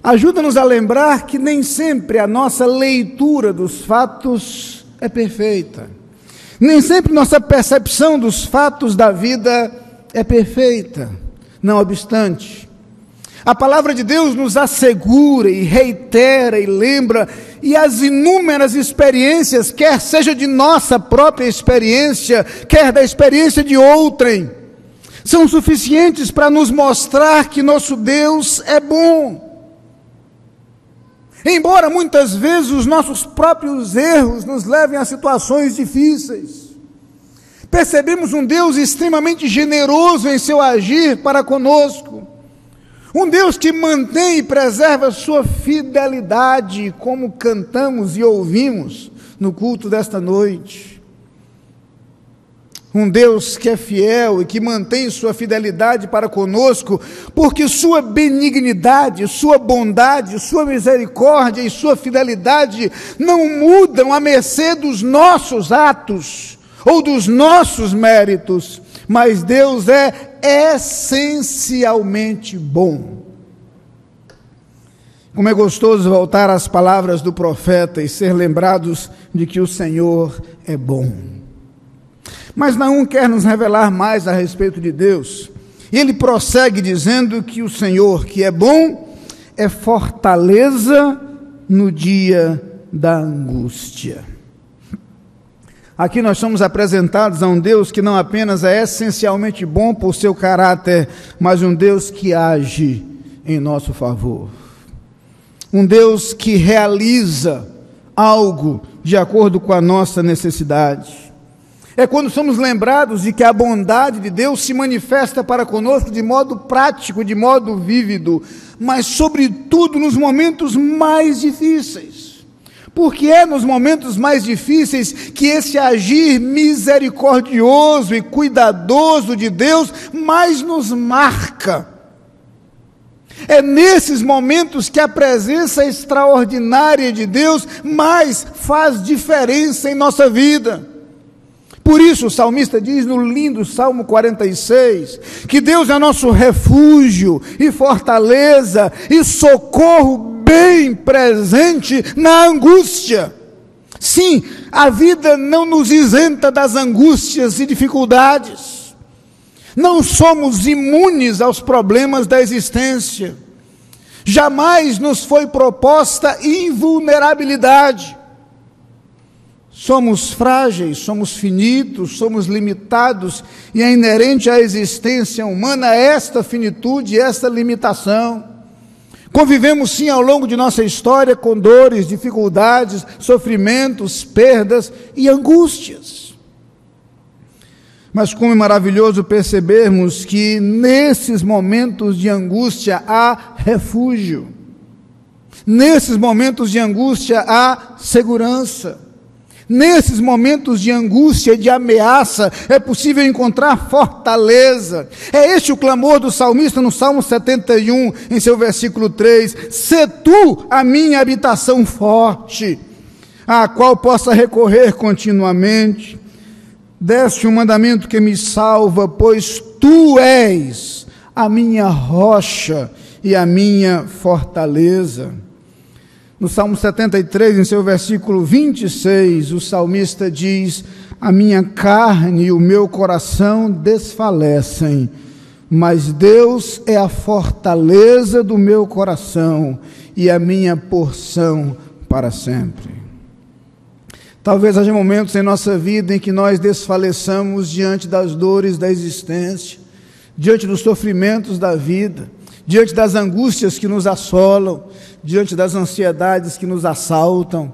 ajuda-nos a lembrar que nem sempre a nossa leitura dos fatos é perfeita, nem sempre nossa percepção dos fatos da vida é perfeita. Não obstante, a palavra de Deus nos assegura e reitera e lembra, e as inúmeras experiências, quer seja de nossa própria experiência, quer da experiência de outrem, são suficientes para nos mostrar que nosso Deus é bom. Embora muitas vezes os nossos próprios erros nos levem a situações difíceis, percebemos um Deus extremamente generoso em seu agir para conosco, um Deus que mantém e preserva sua fidelidade, como cantamos e ouvimos no culto desta noite. um Deus que é fiel e que mantém sua fidelidade para conosco, porque sua benignidade, sua bondade, sua misericórdia e sua fidelidade não mudam à mercê dos nossos atos ou dos nossos méritos, mas Deus é essencialmente bom. Como é gostoso voltar às palavras do profeta e ser lembrados de que o Senhor é bom. Mas Naum quer nos revelar mais a respeito de Deus. E ele prossegue dizendo que o Senhor, que é bom, é fortaleza no dia da angústia. Aqui nós somos apresentados a um Deus que não apenas é essencialmente bom por seu caráter, mas um Deus que age em nosso favor. Um Deus que realiza algo de acordo com a nossa necessidade. É quando somos lembrados de que a bondade de Deus se manifesta para conosco de modo prático, de modo vívido, mas sobretudo nos momentos mais difíceis. Porque é nos momentos mais difíceis que esse agir misericordioso e cuidadoso de Deus mais nos marca. É nesses momentos que a presença extraordinária de Deus mais faz diferença em nossa vida. Por isso o salmista diz no lindo Salmo 46, que Deus é nosso refúgio e fortaleza e socorro bem presente na angústia. Sim, a vida não nos isenta das angústias e dificuldades. Não somos imunes aos problemas da existência. Jamais nos foi proposta invulnerabilidade. Somos frágeis, somos finitos, somos limitados, e é inerente à existência humana esta finitude, esta limitação. Convivemos sim ao longo de nossa história com dores, dificuldades, sofrimentos, perdas e angústias. Mas como é maravilhoso percebermos que nesses momentos de angústia há refúgio. Nesses momentos de angústia há segurança. Nesses momentos de angústia e de ameaça, é possível encontrar fortaleza. É este o clamor do salmista no Salmo 71, em seu versículo 3. Sê tu a minha habitação forte, à qual possa recorrer continuamente. Deste um mandamento que me salva, pois tu és a minha rocha e a minha fortaleza. No Salmo 73, em seu versículo 26, o salmista diz: a minha carne e o meu coração desfalecem, mas Deus é a fortaleza do meu coração e a minha porção para sempre. Talvez haja momentos em nossa vida em que nós desfaleçamos diante das dores da existência, diante dos sofrimentos da vida, diante das angústias que nos assolam, diante das ansiedades que nos assaltam.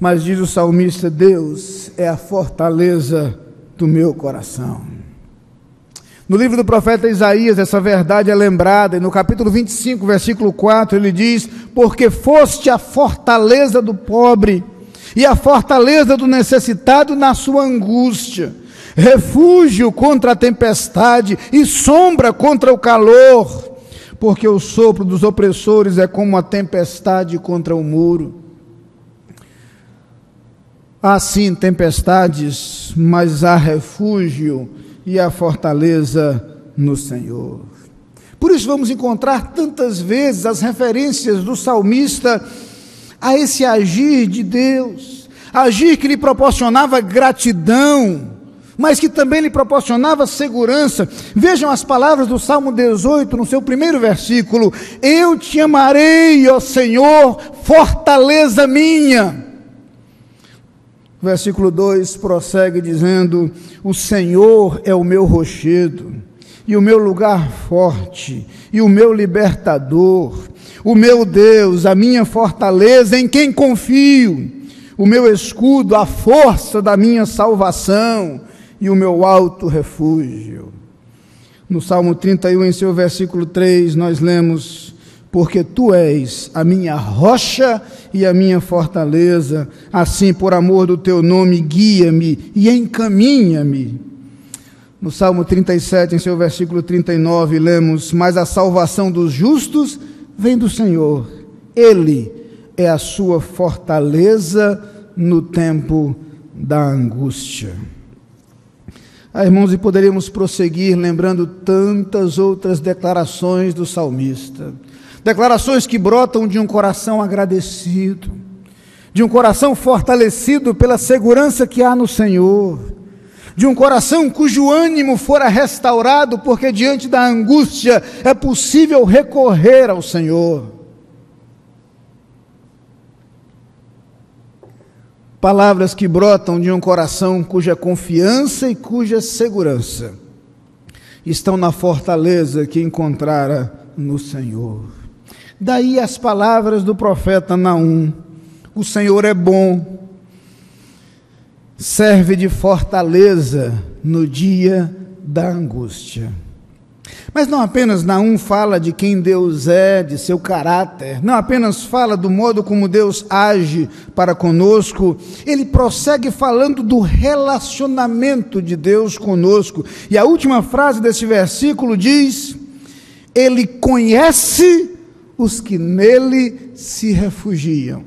Mas diz o salmista: Deus é a fortaleza do meu coração. No livro do profeta Isaías, essa verdade é lembrada, e no capítulo 25, versículo 4, ele diz: porque foste a fortaleza do pobre, e a fortaleza do necessitado na sua angústia, refúgio contra a tempestade e sombra contra o calor, porque o sopro dos opressores é como a tempestade contra o muro. Há sim tempestades, mas há refúgio e a fortaleza no Senhor. Por isso vamos encontrar tantas vezes as referências do salmista a esse agir de Deus, agir que lhe proporcionava gratidão, mas que também lhe proporcionava segurança. Vejam as palavras do Salmo 18, no seu primeiro versículo: eu te amarei, ó Senhor, fortaleza minha. O versículo 2 prossegue dizendo: o Senhor é o meu rochedo, e o meu lugar forte, e o meu libertador, o meu Deus, a minha fortaleza, em quem confio, o meu escudo, a força da minha salvação, e o meu alto refúgio. No Salmo 31, em seu versículo 3, nós lemos: porque tu és a minha rocha e a minha fortaleza. Assim, por amor do teu nome, guia-me e encaminha-me. No Salmo 37, em seu versículo 39, lemos: mas a salvação dos justos vem do Senhor. Ele é a sua fortaleza no tempo da angústia. Irmãos, e poderíamos prosseguir lembrando tantas outras declarações do salmista. Declarações que brotam de um coração agradecido, de um coração fortalecido pela segurança que há no Senhor, de um coração cujo ânimo fora restaurado, porque diante da angústia é possível recorrer ao Senhor. Palavras que brotam de um coração cuja confiança e cuja segurança estão na fortaleza que encontrara no Senhor. Daí as palavras do profeta Naum: o Senhor é bom, serve de fortaleza no dia da angústia. Mas não apenas Naum fala de quem Deus é, de seu caráter, não apenas fala do modo como Deus age para conosco, ele prossegue falando do relacionamento de Deus conosco. E a última frase desse versículo diz: ele conhece os que nele se refugiam.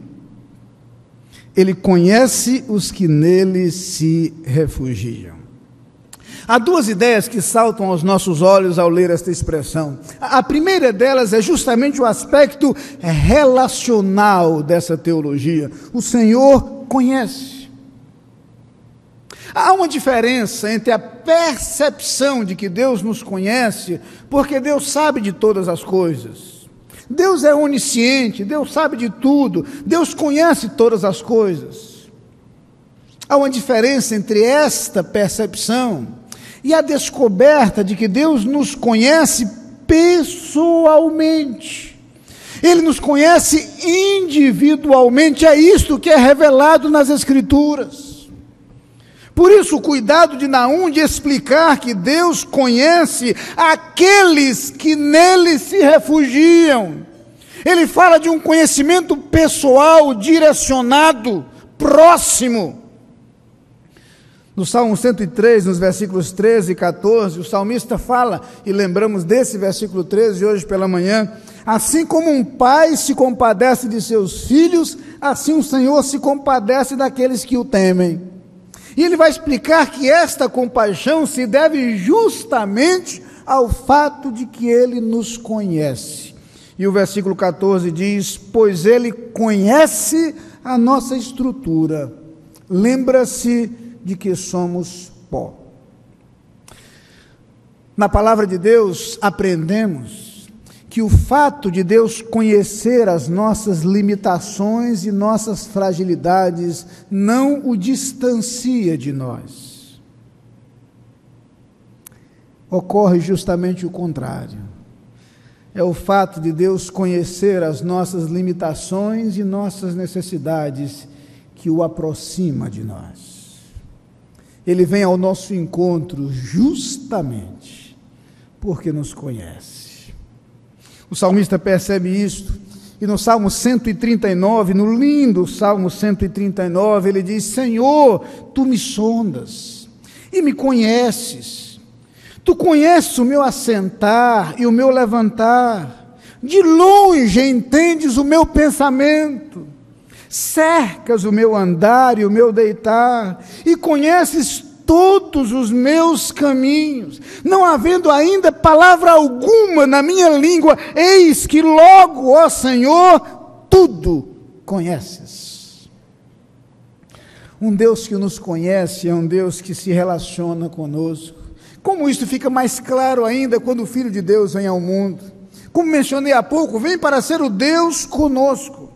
Ele conhece os que nele se refugiam. Há duas ideias que saltam aos nossos olhos ao ler esta expressão. A primeira delas é justamente o aspecto relacional dessa teologia. O Senhor conhece. Há uma diferença entre a percepção de que Deus nos conhece, porque Deus sabe de todas as coisas. Deus é onisciente, Deus sabe de tudo, Deus conhece todas as coisas. Há uma diferença entre esta percepção e a descoberta de que Deus nos conhece pessoalmente. Ele nos conhece individualmente. É isto que é revelado nas Escrituras. Por isso o cuidado de Naum de explicar que Deus conhece aqueles que nele se refugiam. Ele fala de um conhecimento pessoal, direcionado, próximo. No Salmo 103, nos versículos 13 e 14, o salmista fala, e lembramos desse versículo 13 hoje pela manhã: assim como um pai se compadece de seus filhos, assim o Senhor se compadece daqueles que o temem. E ele vai explicar que esta compaixão se deve justamente ao fato de que ele nos conhece. E o versículo 14 diz: pois ele conhece a nossa estrutura, lembra-se de que somos pó. Na palavra de Deus aprendemos que o fato de Deus conhecer as nossas limitações e nossas fragilidades não o distancia de nós. Ocorre justamente o contrário. É o fato de Deus conhecer as nossas limitações e nossas necessidades que o aproxima de nós. Ele vem ao nosso encontro justamente porque nos conhece. O salmista percebe isto, e no Salmo 139, no lindo Salmo 139, ele diz: Senhor, tu me sondas e me conheces. Tu conheces o meu assentar e o meu levantar. De longe entendes o meu pensamento. Cercas o meu andar e o meu deitar, e conheces todos os meus caminhos. Não havendo ainda palavra alguma na minha língua, eis que logo, ó Senhor, tudo conheces. Um Deus que nos conhece é um Deus que se relaciona conosco. Como isso fica mais claro ainda quando o Filho de Deus vem ao mundo. Como mencionei há pouco, vem para ser o Deus conosco.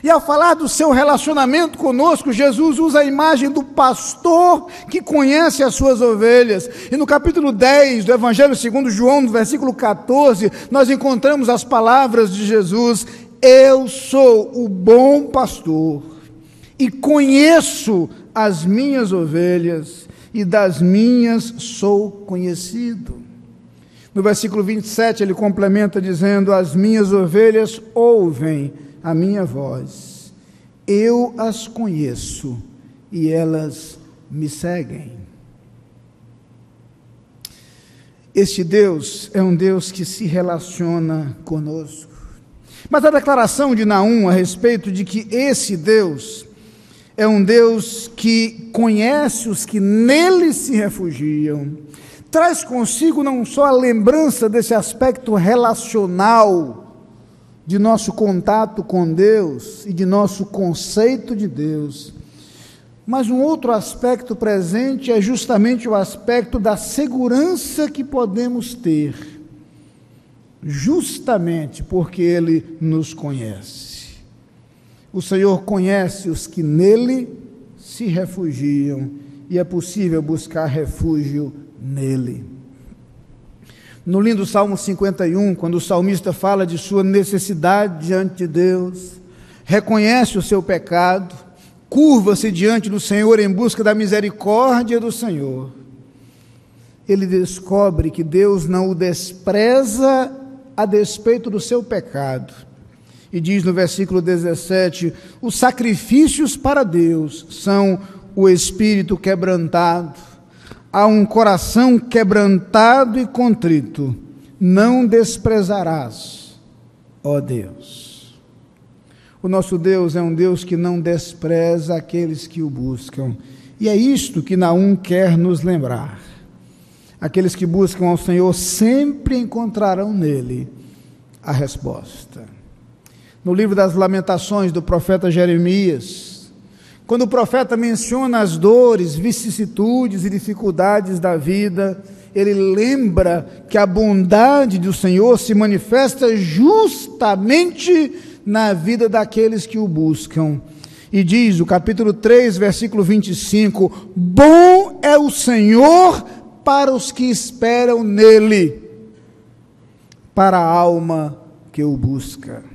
E ao falar do seu relacionamento conosco, Jesus usa a imagem do pastor que conhece as suas ovelhas. E no capítulo 10 do Evangelho segundo João, no versículo 14, nós encontramos as palavras de Jesus: eu sou o bom pastor e conheço as minhas ovelhas, e das minhas sou conhecido. No versículo 27, ele complementa dizendo: as minhas ovelhas ouvem a minha voz, eu as conheço e elas me seguem. Este Deus é um Deus que se relaciona conosco. Mas a declaração de Naum a respeito de que esse Deus é um Deus que conhece os que nele se refugiam, traz consigo não só a lembrança desse aspecto relacional de nosso contato com Deus e de nosso conceito de Deus, mas um outro aspecto presente é justamente o aspecto da segurança que podemos ter, justamente porque Ele nos conhece. O Senhor conhece os que nele se refugiam e é possível buscar refúgio nele. No lindo Salmo 51, quando o salmista fala de sua necessidade diante de Deus, reconhece o seu pecado, curva-se diante do Senhor em busca da misericórdia do Senhor, ele descobre que Deus não o despreza a despeito do seu pecado. E diz no versículo 17: os sacrifícios para Deus são o espírito quebrantado, a um coração quebrantado e contrito, não desprezarás, ó Deus. O nosso Deus é um Deus que não despreza aqueles que o buscam, e é isto que Naum quer nos lembrar. Aqueles que buscam ao Senhor sempre encontrarão nele a resposta. No livro das Lamentações do profeta Jeremias, quando o profeta menciona as dores, vicissitudes e dificuldades da vida, ele lembra que a bondade do Senhor se manifesta justamente na vida daqueles que o buscam. E diz o capítulo 3, versículo 25: bom é o Senhor para os que esperam nele, para a alma que o busca.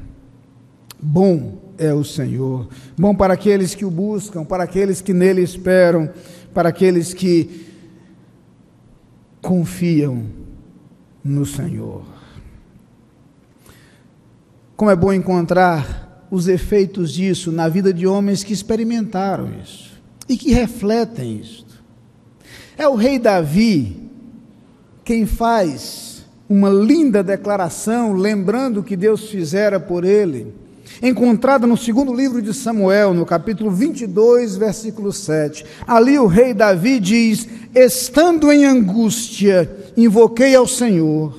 Bom é o Senhor, bom para aqueles que o buscam, para aqueles que nele esperam, para aqueles que confiam no Senhor. Como é bom encontrar os efeitos disso na vida de homens que experimentaram isso e que refletem isto. É o rei Davi quem faz uma linda declaração, lembrando o que Deus fizera por ele, encontrada no segundo livro de Samuel, no capítulo 22, versículo 7. Ali o rei Davi diz: estando em angústia, invoquei ao Senhor,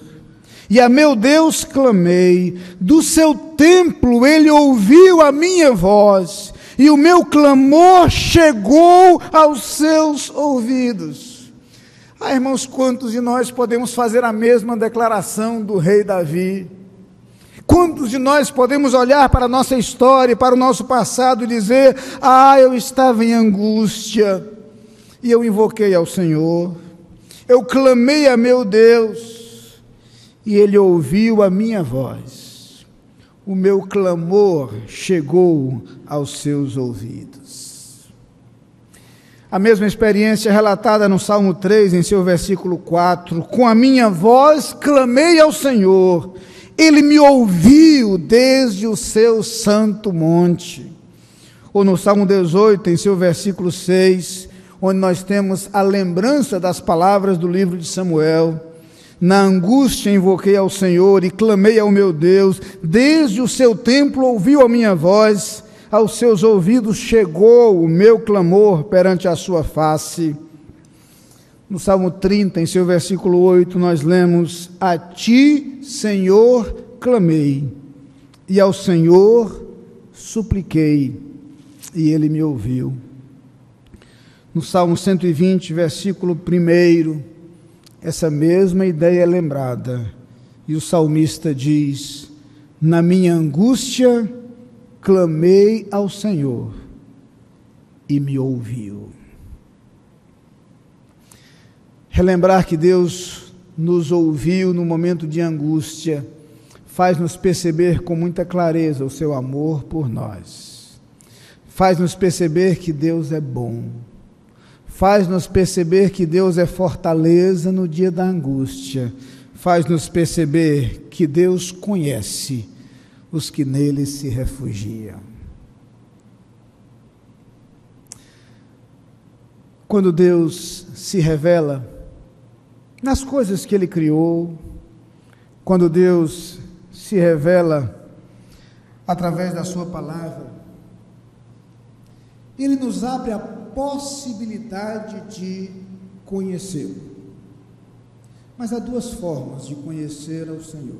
e a meu Deus clamei, do seu templo ele ouviu a minha voz, e o meu clamor chegou aos seus ouvidos. Ah, irmãos, quantos de nós podemos fazer a mesma declaração do rei Davi? Quantos de nós podemos olhar para a nossa história, para o nosso passado e dizer: ah, eu estava em angústia, e eu invoquei ao Senhor, eu clamei a meu Deus, e Ele ouviu a minha voz, o meu clamor chegou aos seus ouvidos. A mesma experiência relatada no Salmo 3, em seu versículo 4, com a minha voz clamei ao Senhor, Ele me ouviu desde o seu santo monte. Ou no Salmo 18, em seu versículo 6, onde nós temos a lembrança das palavras do livro de Samuel: na angústia invoquei ao Senhor e clamei ao meu Deus, desde o seu templo ouviu a minha voz, aos seus ouvidos chegou o meu clamor perante a sua face. No Salmo 30, em seu versículo 8, nós lemos: a ti, Senhor, clamei, e ao Senhor supliquei, e Ele me ouviu. No Salmo 120, versículo 1, essa mesma ideia é lembrada, e o salmista diz: na minha angústia, clamei ao Senhor, e me ouviu. Relembrar que Deus nos ouviu no momento de angústia faz-nos perceber com muita clareza o seu amor por nós, faz-nos perceber que Deus é bom, faz-nos perceber que Deus é fortaleza no dia da angústia, faz-nos perceber que Deus conhece os que nele se refugiam. Quando Deus se revela nas coisas que Ele criou, quando Deus se revela através da sua palavra, Ele nos abre a possibilidade de conhecê-lo. Mas há duas formas de conhecer ao Senhor.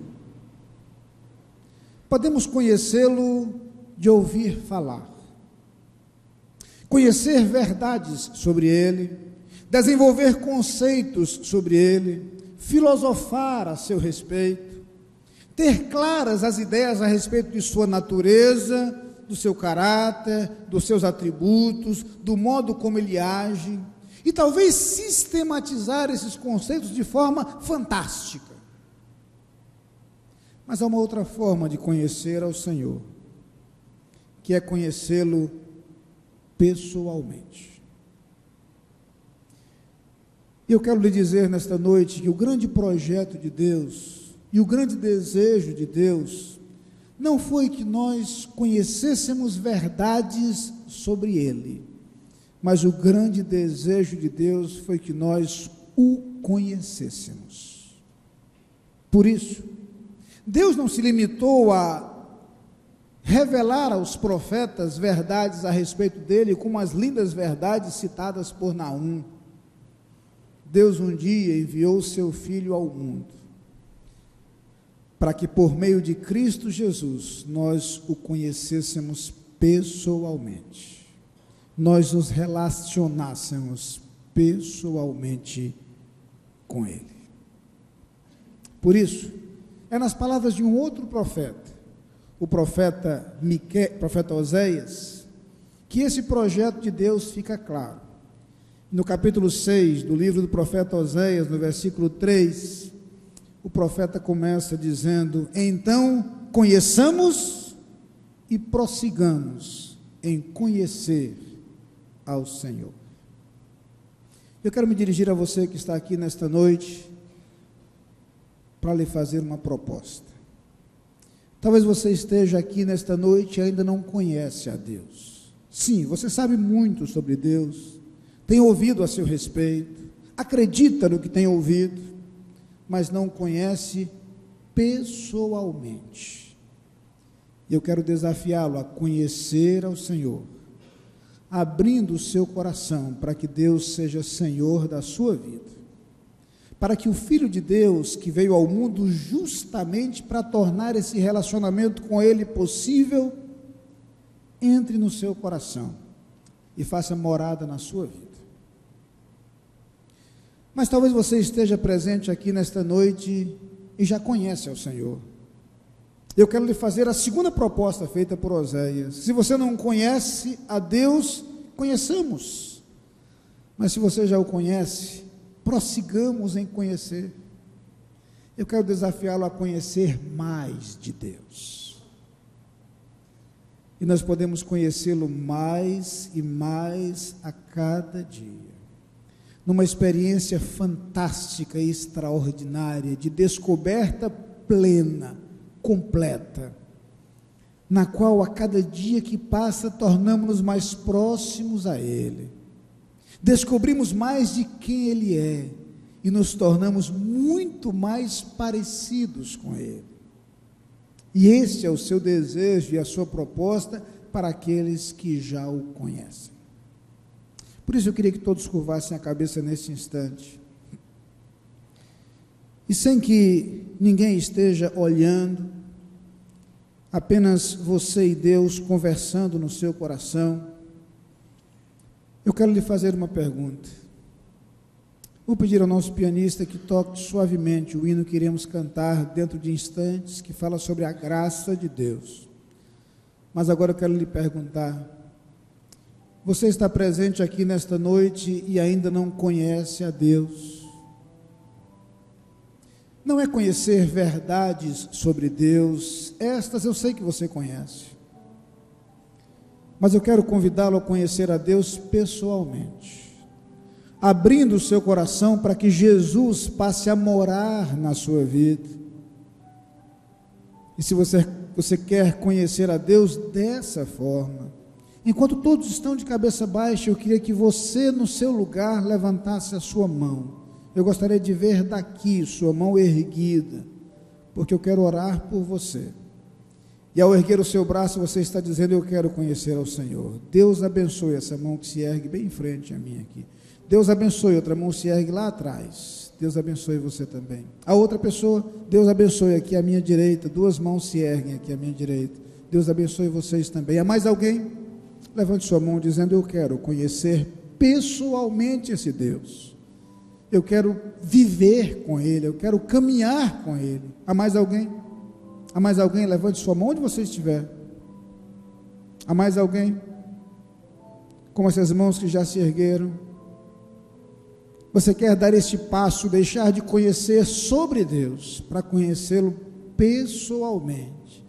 Podemos conhecê-lo de ouvir falar, conhecer verdades sobre Ele, desenvolver conceitos sobre Ele, filosofar a seu respeito, ter claras as ideias a respeito de sua natureza, do seu caráter, dos seus atributos, do modo como Ele age, e talvez sistematizar esses conceitos de forma fantástica. Mas há uma outra forma de conhecer ao Senhor, que é conhecê-lo pessoalmente. E eu quero lhe dizer nesta noite que o grande projeto de Deus e o grande desejo de Deus não foi que nós conhecêssemos verdades sobre Ele, mas o grande desejo de Deus foi que nós o conhecêssemos. Por isso, Deus não se limitou a revelar aos profetas verdades a respeito dele, como as lindas verdades citadas por Naum. Deus um dia enviou seu Filho ao mundo, para que por meio de Cristo Jesus, nós o conhecêssemos pessoalmente, nós nos relacionássemos pessoalmente com Ele. Por isso, é nas palavras de um outro profeta, o profeta Oséias, que esse projeto de Deus fica claro. No capítulo 6 do livro do profeta Oséias, no versículo 3, o profeta começa dizendo: então conheçamos e prossigamos em conhecer ao Senhor. Eu quero me dirigir a você que está aqui nesta noite para lhe fazer uma proposta. Talvez você esteja aqui nesta noite e ainda não conhece a Deus. Sim, você sabe muito sobre Deus, tem ouvido a seu respeito, acredita no que tem ouvido, mas não conhece pessoalmente. E eu quero desafiá-lo a conhecer ao Senhor, abrindo o seu coração para que Deus seja Senhor da sua vida, para que o Filho de Deus, que veio ao mundo justamente para tornar esse relacionamento com Ele possível, entre no seu coração e faça morada na sua vida. Mas talvez você esteja presente aqui nesta noite e já conhece ao Senhor. Eu quero lhe fazer a segunda proposta feita por Oséias. Se você não conhece a Deus, conheçamos. Mas se você já o conhece, prossigamos em conhecer. Eu quero desafiá-lo a conhecer mais de Deus. E nós podemos conhecê-lo mais e mais a cada dia, numa experiência fantástica e extraordinária, de descoberta plena, completa, na qual a cada dia que passa tornamos-nos mais próximos a Ele, descobrimos mais de quem Ele é e nos tornamos muito mais parecidos com Ele. E este é o seu desejo e a sua proposta para aqueles que já o conhecem. Por isso eu queria que todos curvassem a cabeça nesse instante. E sem que ninguém esteja olhando, apenas você e Deus conversando no seu coração, eu quero lhe fazer uma pergunta. Vou pedir ao nosso pianista que toque suavemente o hino que iremos cantar dentro de instantes, que fala sobre a graça de Deus. Mas agora eu quero lhe perguntar: você está presente aqui nesta noite e ainda não conhece a Deus? Não é conhecer verdades sobre Deus, estas eu sei que você conhece, mas eu quero convidá-lo a conhecer a Deus pessoalmente, abrindo o seu coração para que Jesus passe a morar na sua vida. E se você quer conhecer a Deus dessa forma, enquanto todos estão de cabeça baixa, eu queria que você, no seu lugar, levantasse a sua mão. Eu gostaria de ver daqui sua mão erguida, porque eu quero orar por você. E ao erguer o seu braço, você está dizendo: eu quero conhecer ao Senhor. Deus abençoe essa mão que se ergue bem em frente a mim aqui. Deus abençoe, outra mão se ergue lá atrás. Deus abençoe você também. A outra pessoa, Deus abençoe aqui à minha direita. Duas mãos se erguem aqui à minha direita. Deus abençoe vocês também. Há mais alguém? Levante sua mão dizendo: eu quero conhecer pessoalmente esse Deus. Eu quero viver com Ele, eu quero caminhar com Ele. Há mais alguém? Há mais alguém? Levante sua mão onde você estiver. Há mais alguém? Com essas mãos que já se ergueram. Você quer dar este passo, deixar de conhecer sobre Deus, para conhecê-lo pessoalmente.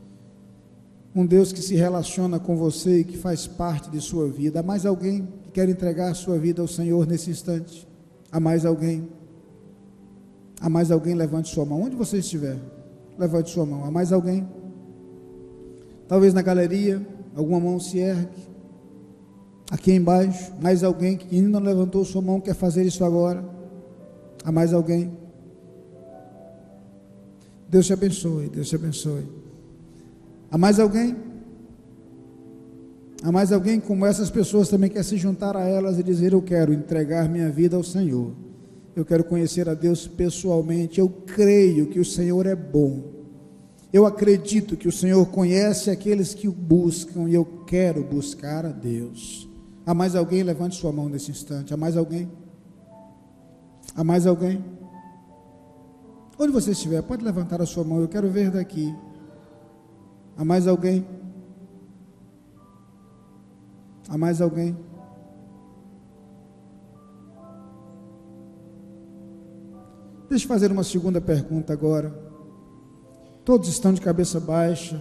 Um Deus que se relaciona com você e que faz parte de sua vida. Há mais alguém que quer entregar a sua vida ao Senhor nesse instante? Há mais alguém? Há mais alguém? Levante sua mão, onde você estiver. Levante sua mão. Há mais alguém? Talvez na galeria, alguma mão se ergue. Aqui embaixo, mais alguém que ainda não levantou sua mão, quer fazer isso agora? Há mais alguém? Deus te abençoe, Deus te abençoe. Há mais alguém? Há mais alguém como essas pessoas também quer se juntar a elas e dizer: eu quero entregar minha vida ao Senhor. Eu quero conhecer a Deus pessoalmente. Eu creio que o Senhor é bom. Eu acredito que o Senhor conhece aqueles que o buscam e eu quero buscar a Deus. Há mais alguém? Levante sua mão nesse instante. Há mais alguém? Há mais alguém? Onde você estiver, pode levantar a sua mão. Eu quero ver daqui. Há mais alguém? Há mais alguém? Deixa eu fazer uma segunda pergunta agora. Todos estão de cabeça baixa.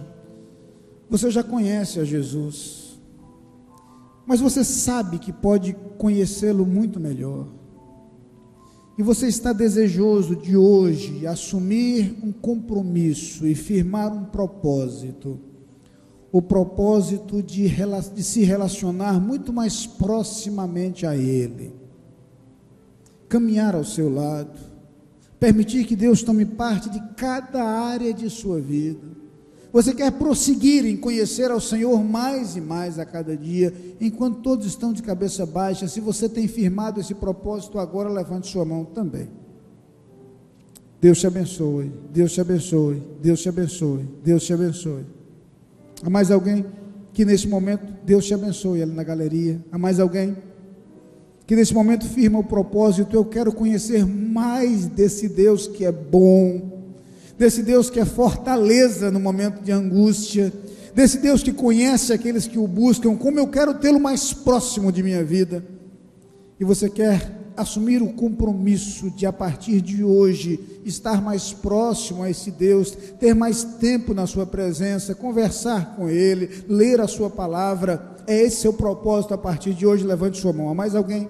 Você já conhece a Jesus, mas você sabe que pode conhecê-lo muito melhor. E você está desejoso de hoje assumir um compromisso e firmar um propósito. O propósito de se relacionar muito mais proximamente a Ele. Caminhar ao seu lado. Permitir que Deus tome parte de cada área de sua vida. Você quer prosseguir em conhecer ao Senhor mais e mais a cada dia, enquanto todos estão de cabeça baixa. Se você tem firmado esse propósito agora, levante sua mão também. Deus te abençoe, Deus te abençoe, Deus te abençoe, Deus te abençoe. Há mais alguém que nesse momento, Deus te abençoe ali na galeria? Há mais alguém que nesse momento firma o propósito: eu quero conhecer mais desse Deus que é bom, desse Deus que é fortaleza no momento de angústia, desse Deus que conhece aqueles que o buscam, como eu quero tê-lo mais próximo de minha vida. E você quer assumir o compromisso de, a partir de hoje, estar mais próximo a esse Deus, ter mais tempo na sua presença, conversar com Ele, ler a sua palavra. É esse seu propósito a partir de hoje? Levante sua mão. Há mais alguém?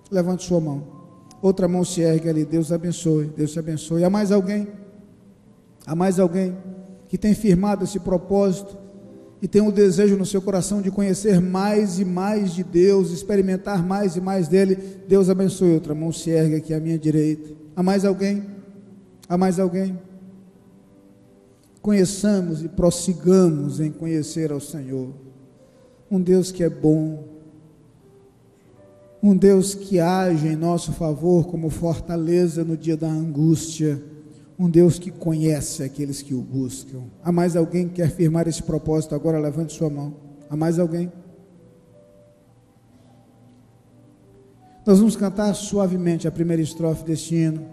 Levante sua mão. Outra mão se ergue ali. Deus abençoe, Deus te abençoe. Há mais alguém? Há mais alguém que tem firmado esse propósito e tem um desejo no seu coração de conhecer mais e mais de Deus, experimentar mais e mais dele? Deus abençoe. Outra mão se ergue aqui à minha direita. Há mais alguém? Há mais alguém? Conheçamos e prossigamos em conhecer ao Senhor, um Deus que é bom, um Deus que age em nosso favor como fortaleza no dia da angústia, um Deus que conhece aqueles que o buscam. Há mais alguém que quer firmar esse propósito agora? Levante sua mão. Há mais alguém? Nós vamos cantar suavemente a primeira estrofe deste hino.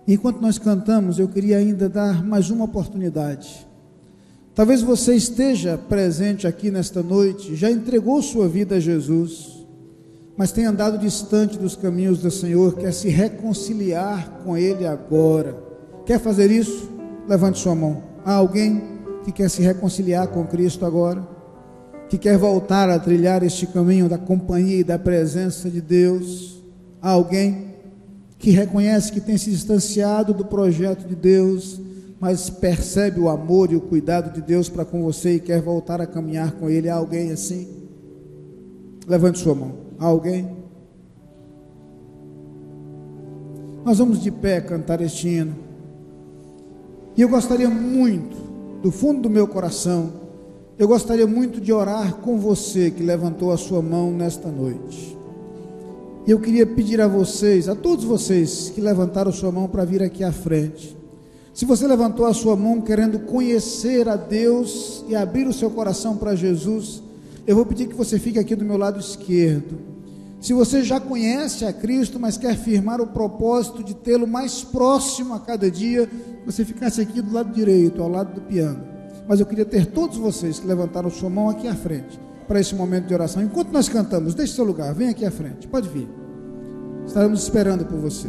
Enquanto nós cantamos, eu queria ainda dar mais uma oportunidade. Talvez você esteja presente aqui nesta noite, já entregou sua vida a Jesus, mas tem andado distante dos caminhos do Senhor, quer se reconciliar com Ele agora. Quer fazer isso? Levante sua mão. Há alguém que quer se reconciliar com Cristo agora? que quer voltar a trilhar este caminho da companhia e da presença de Deus? Há alguém que reconhece que tem se distanciado do projeto de Deus, mas percebe o amor e o cuidado de Deus para com você e quer voltar a caminhar com Ele? Há alguém assim? Levante sua mão. Há alguém? Nós vamos de pé cantar este hino. E eu gostaria muito, do fundo do meu coração, eu gostaria muito de orar com você que levantou a sua mão nesta noite. E eu queria pedir a vocês, a todos vocês que levantaram a sua mão para vir aqui à frente. Se você levantou a sua mão querendo conhecer a Deus e abrir o seu coração para Jesus, eu vou pedir que você fique aqui do meu lado esquerdo. Se você já conhece a Cristo, mas quer firmar o propósito de tê-lo mais próximo a cada dia, você ficasse aqui do lado direito, ao lado do piano. Mas eu queria ter todos vocês que levantaram sua mão aqui à frente, para esse momento de oração. Enquanto nós cantamos, deixe seu lugar, vem aqui à frente, pode vir. Estaremos esperando por você.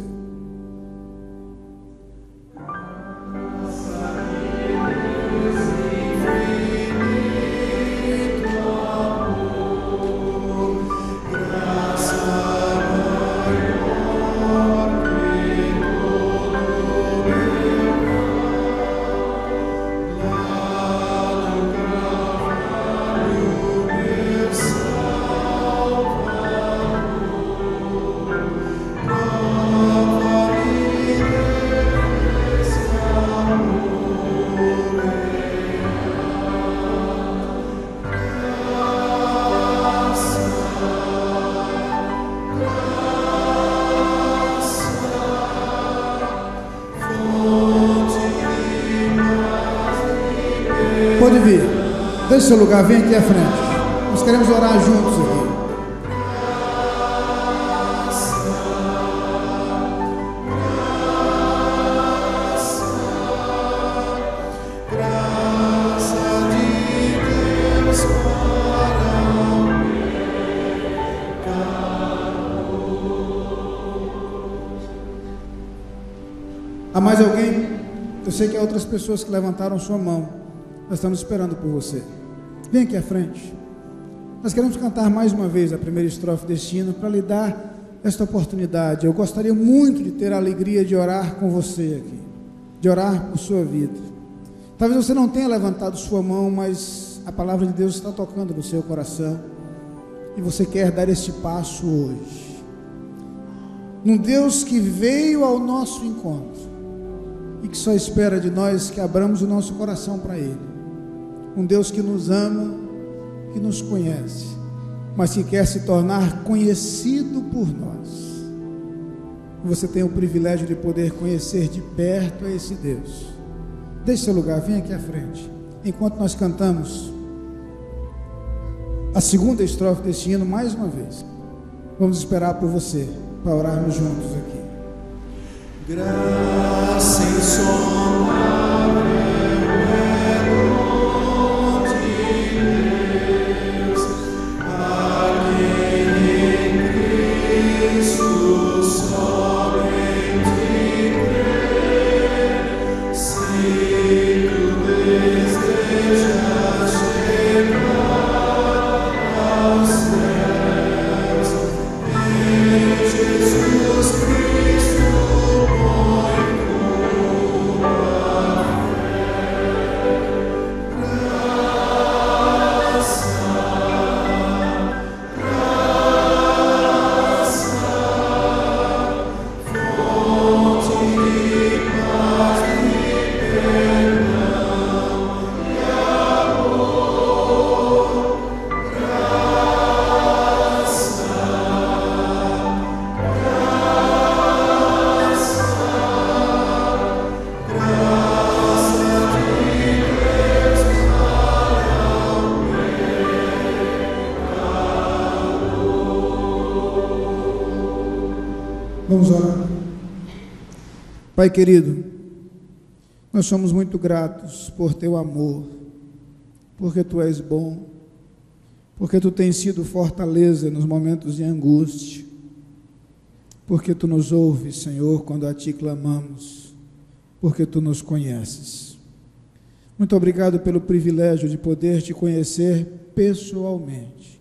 Pode vir, deixe seu lugar, vem aqui à frente. Nós queremos orar juntos aqui. Há mais alguém? Eu sei que há outras pessoas que levantaram sua mão. Nós estamos esperando por você. Vem aqui à frente. Nós queremos cantar mais uma vez a primeira estrofe deste hino para lhe dar esta oportunidade. Eu gostaria muito de ter a alegria de orar com você aqui, de orar por sua vida. Talvez você não tenha levantado sua mão, mas a palavra de Deus está tocando no seu coração e você quer dar este passo hoje. Um Deus que veio ao nosso encontro e que só espera de nós que abramos o nosso coração para Ele. Um Deus que nos ama, que nos conhece, mas que quer se tornar conhecido por nós. Você tem o privilégio de poder conhecer de perto a esse Deus. Deixe seu lugar, vem aqui à frente. Enquanto nós cantamos a segunda estrofe deste hino mais uma vez, vamos esperar por você, para orarmos juntos aqui.
Graça insomável é dom de Deus, a quem em Cristo somente crê. Se tu desejas chegar aos céus, em Jesus Cristo
Vamos orar. Pai querido, nós somos muito gratos por teu amor, porque tu és bom, porque tu tens sido fortaleza nos momentos de angústia, porque tu nos ouves, Senhor, quando a ti clamamos, porque tu nos conheces. Muito obrigado pelo privilégio de poder te conhecer pessoalmente,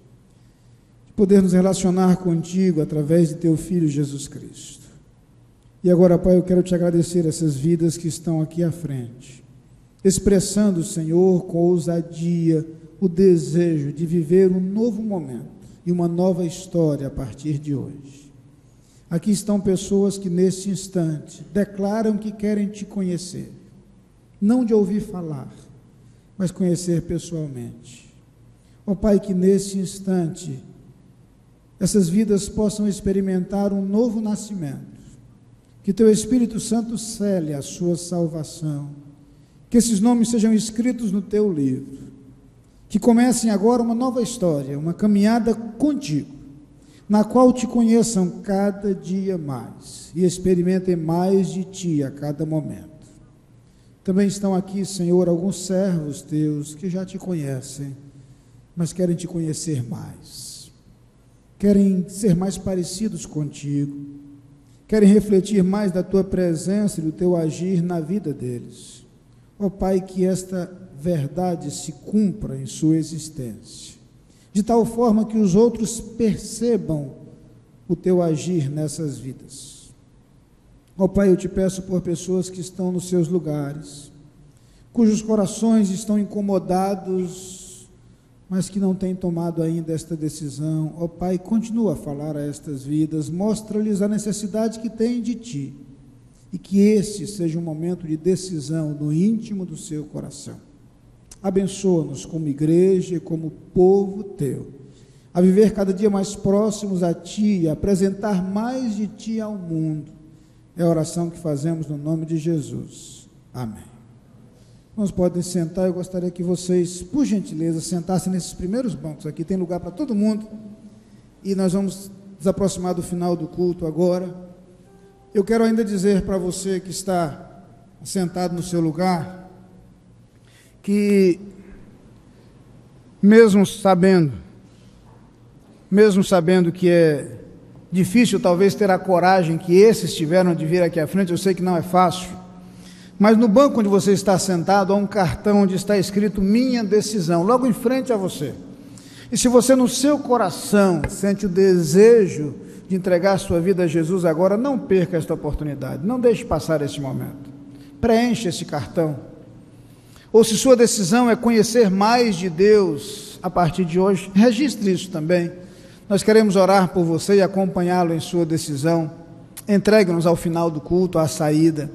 de poder nos relacionar contigo através de teu Filho Jesus Cristo. E agora, Pai, eu quero te agradecer essas vidas que estão aqui à frente, expressando, Senhor, com ousadia, o desejo de viver um novo momento e uma nova história a partir de hoje. Aqui estão pessoas que nesse instante declaram que querem te conhecer, não de ouvir falar, mas conhecer pessoalmente. Ó Pai, que nesse instante essas vidas possam experimentar um novo nascimento, que teu Espírito Santo cele a sua salvação, que esses nomes sejam escritos no teu livro, que comecem agora uma nova história, uma caminhada contigo, na qual te conheçam cada dia mais e experimentem mais de ti a cada momento. Também estão aqui, Senhor, alguns servos teus que já te conhecem, mas querem te conhecer mais, querem ser mais parecidos contigo, querem refletir mais da tua presença e do teu agir na vida deles. Ó Pai, que esta verdade se cumpra em sua existência, de tal forma que os outros percebam o teu agir nessas vidas. Ó Pai, eu te peço por pessoas que estão nos seus lugares, cujos corações estão incomodados, mas que não têm tomado ainda esta decisão. Ó Pai, continua a falar a estas vidas, mostra-lhes a necessidade que têm de ti, e que esse seja um momento de decisão no íntimo do seu coração. Abençoa-nos como igreja e como povo teu, a viver cada dia mais próximos a ti, a apresentar mais de ti ao mundo. É a oração que fazemos no nome de Jesus. Amém. Nós podem sentar. Eu gostaria que vocês, por gentileza, sentassem nesses primeiros bancos aqui, tem lugar para todo mundo, e nós vamos nos aproximar do final do culto agora. Eu quero ainda dizer para você que está sentado no seu lugar, que mesmo sabendo que é difícil talvez ter a coragem que esses tiveram de vir aqui à frente, eu sei que não é fácil, mas no banco onde você está sentado há um cartão onde está escrito minha decisão, logo em frente a você. E se você no seu coração sente o desejo de entregar a sua vida a Jesus agora, não perca esta oportunidade, não deixe passar este momento, preencha esse cartão. Ou se sua decisão é conhecer mais de Deus a partir de hoje, registre isso também. Nós queremos orar por você e acompanhá-lo em sua decisão. Entregue-nos ao final do culto, à saída.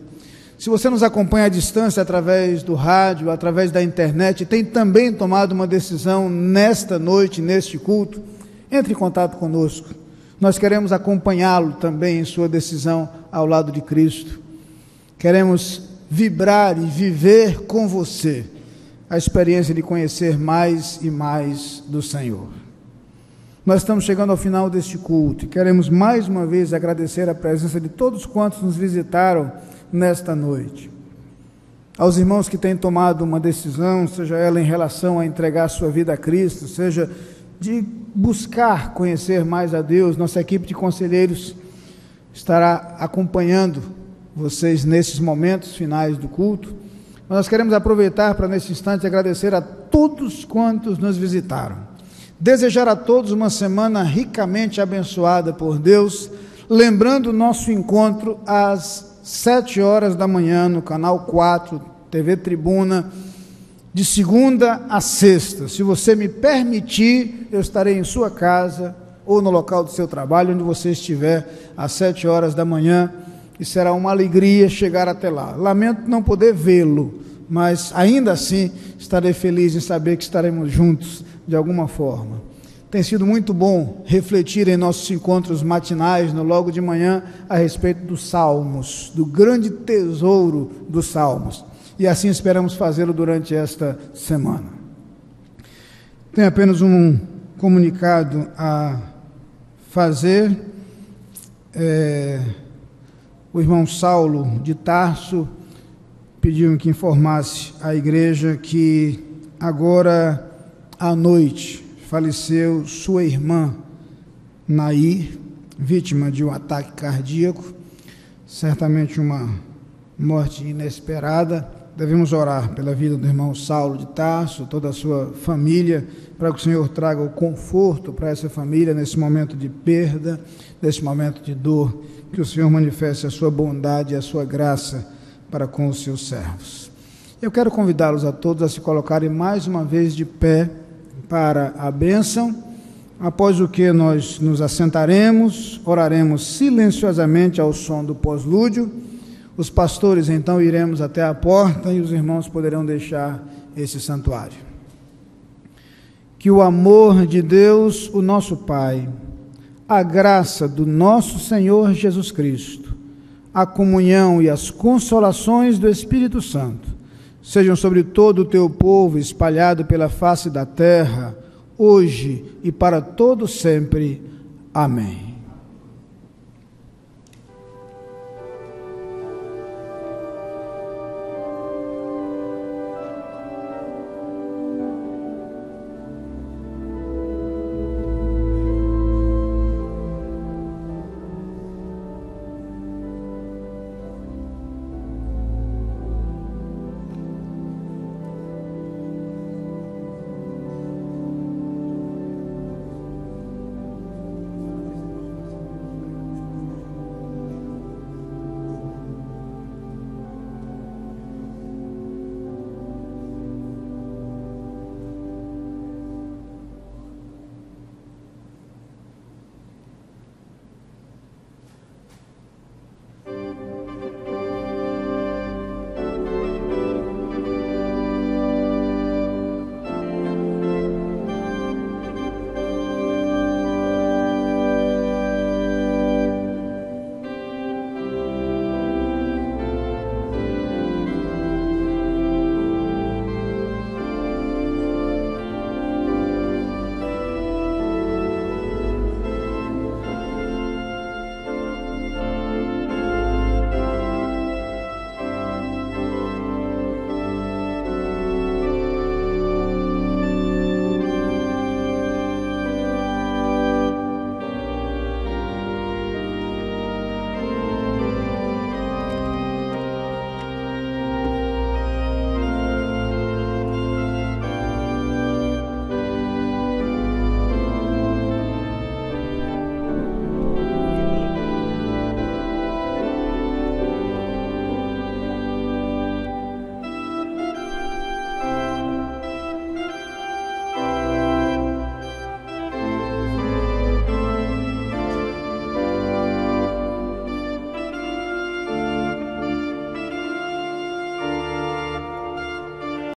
Se você nos acompanha à distância, através do rádio, através da internet, tem também tomado uma decisão nesta noite, neste culto, entre em contato conosco. Nós queremos acompanhá-lo também em sua decisão ao lado de Cristo. Queremos vibrar e viver com você a experiência de conhecer mais e mais do Senhor. Nós estamos chegando ao final deste culto e queremos mais uma vez agradecer a presença de todos quantos nos visitaram nesta noite. Aos irmãos que têm tomado uma decisão, seja ela em relação a entregar a sua vida a Cristo, seja de buscar conhecer mais a Deus, nossa equipe de conselheiros estará acompanhando vocês nesses momentos finais do culto. Nós queremos aproveitar para nesse instante agradecer a todos quantos nos visitaram, desejar a todos uma semana ricamente abençoada por Deus, lembrando o nosso encontro às 7 horas da manhã no canal 4, TV Tribuna, de segunda a sexta. Se você me permitir, eu estarei em sua casa ou no local do seu trabalho, onde você estiver, às 7 horas da manhã, e será uma alegria chegar até lá. Lamento não poder vê-lo, mas ainda assim estarei feliz em saber que estaremos juntos de alguma forma. Tem sido muito bom refletir em nossos encontros matinais, no logo de manhã, a respeito dos Salmos, do grande tesouro dos Salmos. E assim esperamos fazê-lo durante esta semana. Tenho apenas um comunicado a fazer. O irmão Saulo de Tarso pediu que informasse a igreja que agora à noite faleceu sua irmã Nair, vítima de um ataque cardíaco, certamente uma morte inesperada, devemos orar pela vida do irmão Saulo de Tarso, toda a sua família, para que o Senhor traga o conforto para essa família nesse momento de perda, nesse momento de dor, que o Senhor manifeste a sua bondade e a sua graça para com os seus servos. Eu quero convidá-los a todos a se colocarem mais uma vez de pé para a bênção, após o que nós nos assentaremos, oraremos silenciosamente ao som do pós-lúdio. Os pastores então iremos até a porta e os irmãos poderão deixar esse santuário. Que o amor de Deus, o nosso Pai, a graça do nosso Senhor Jesus Cristo, a comunhão e as consolações do Espírito Santo sejam sobre todo o teu povo espalhado pela face da terra, hoje e para todo sempre. Amém.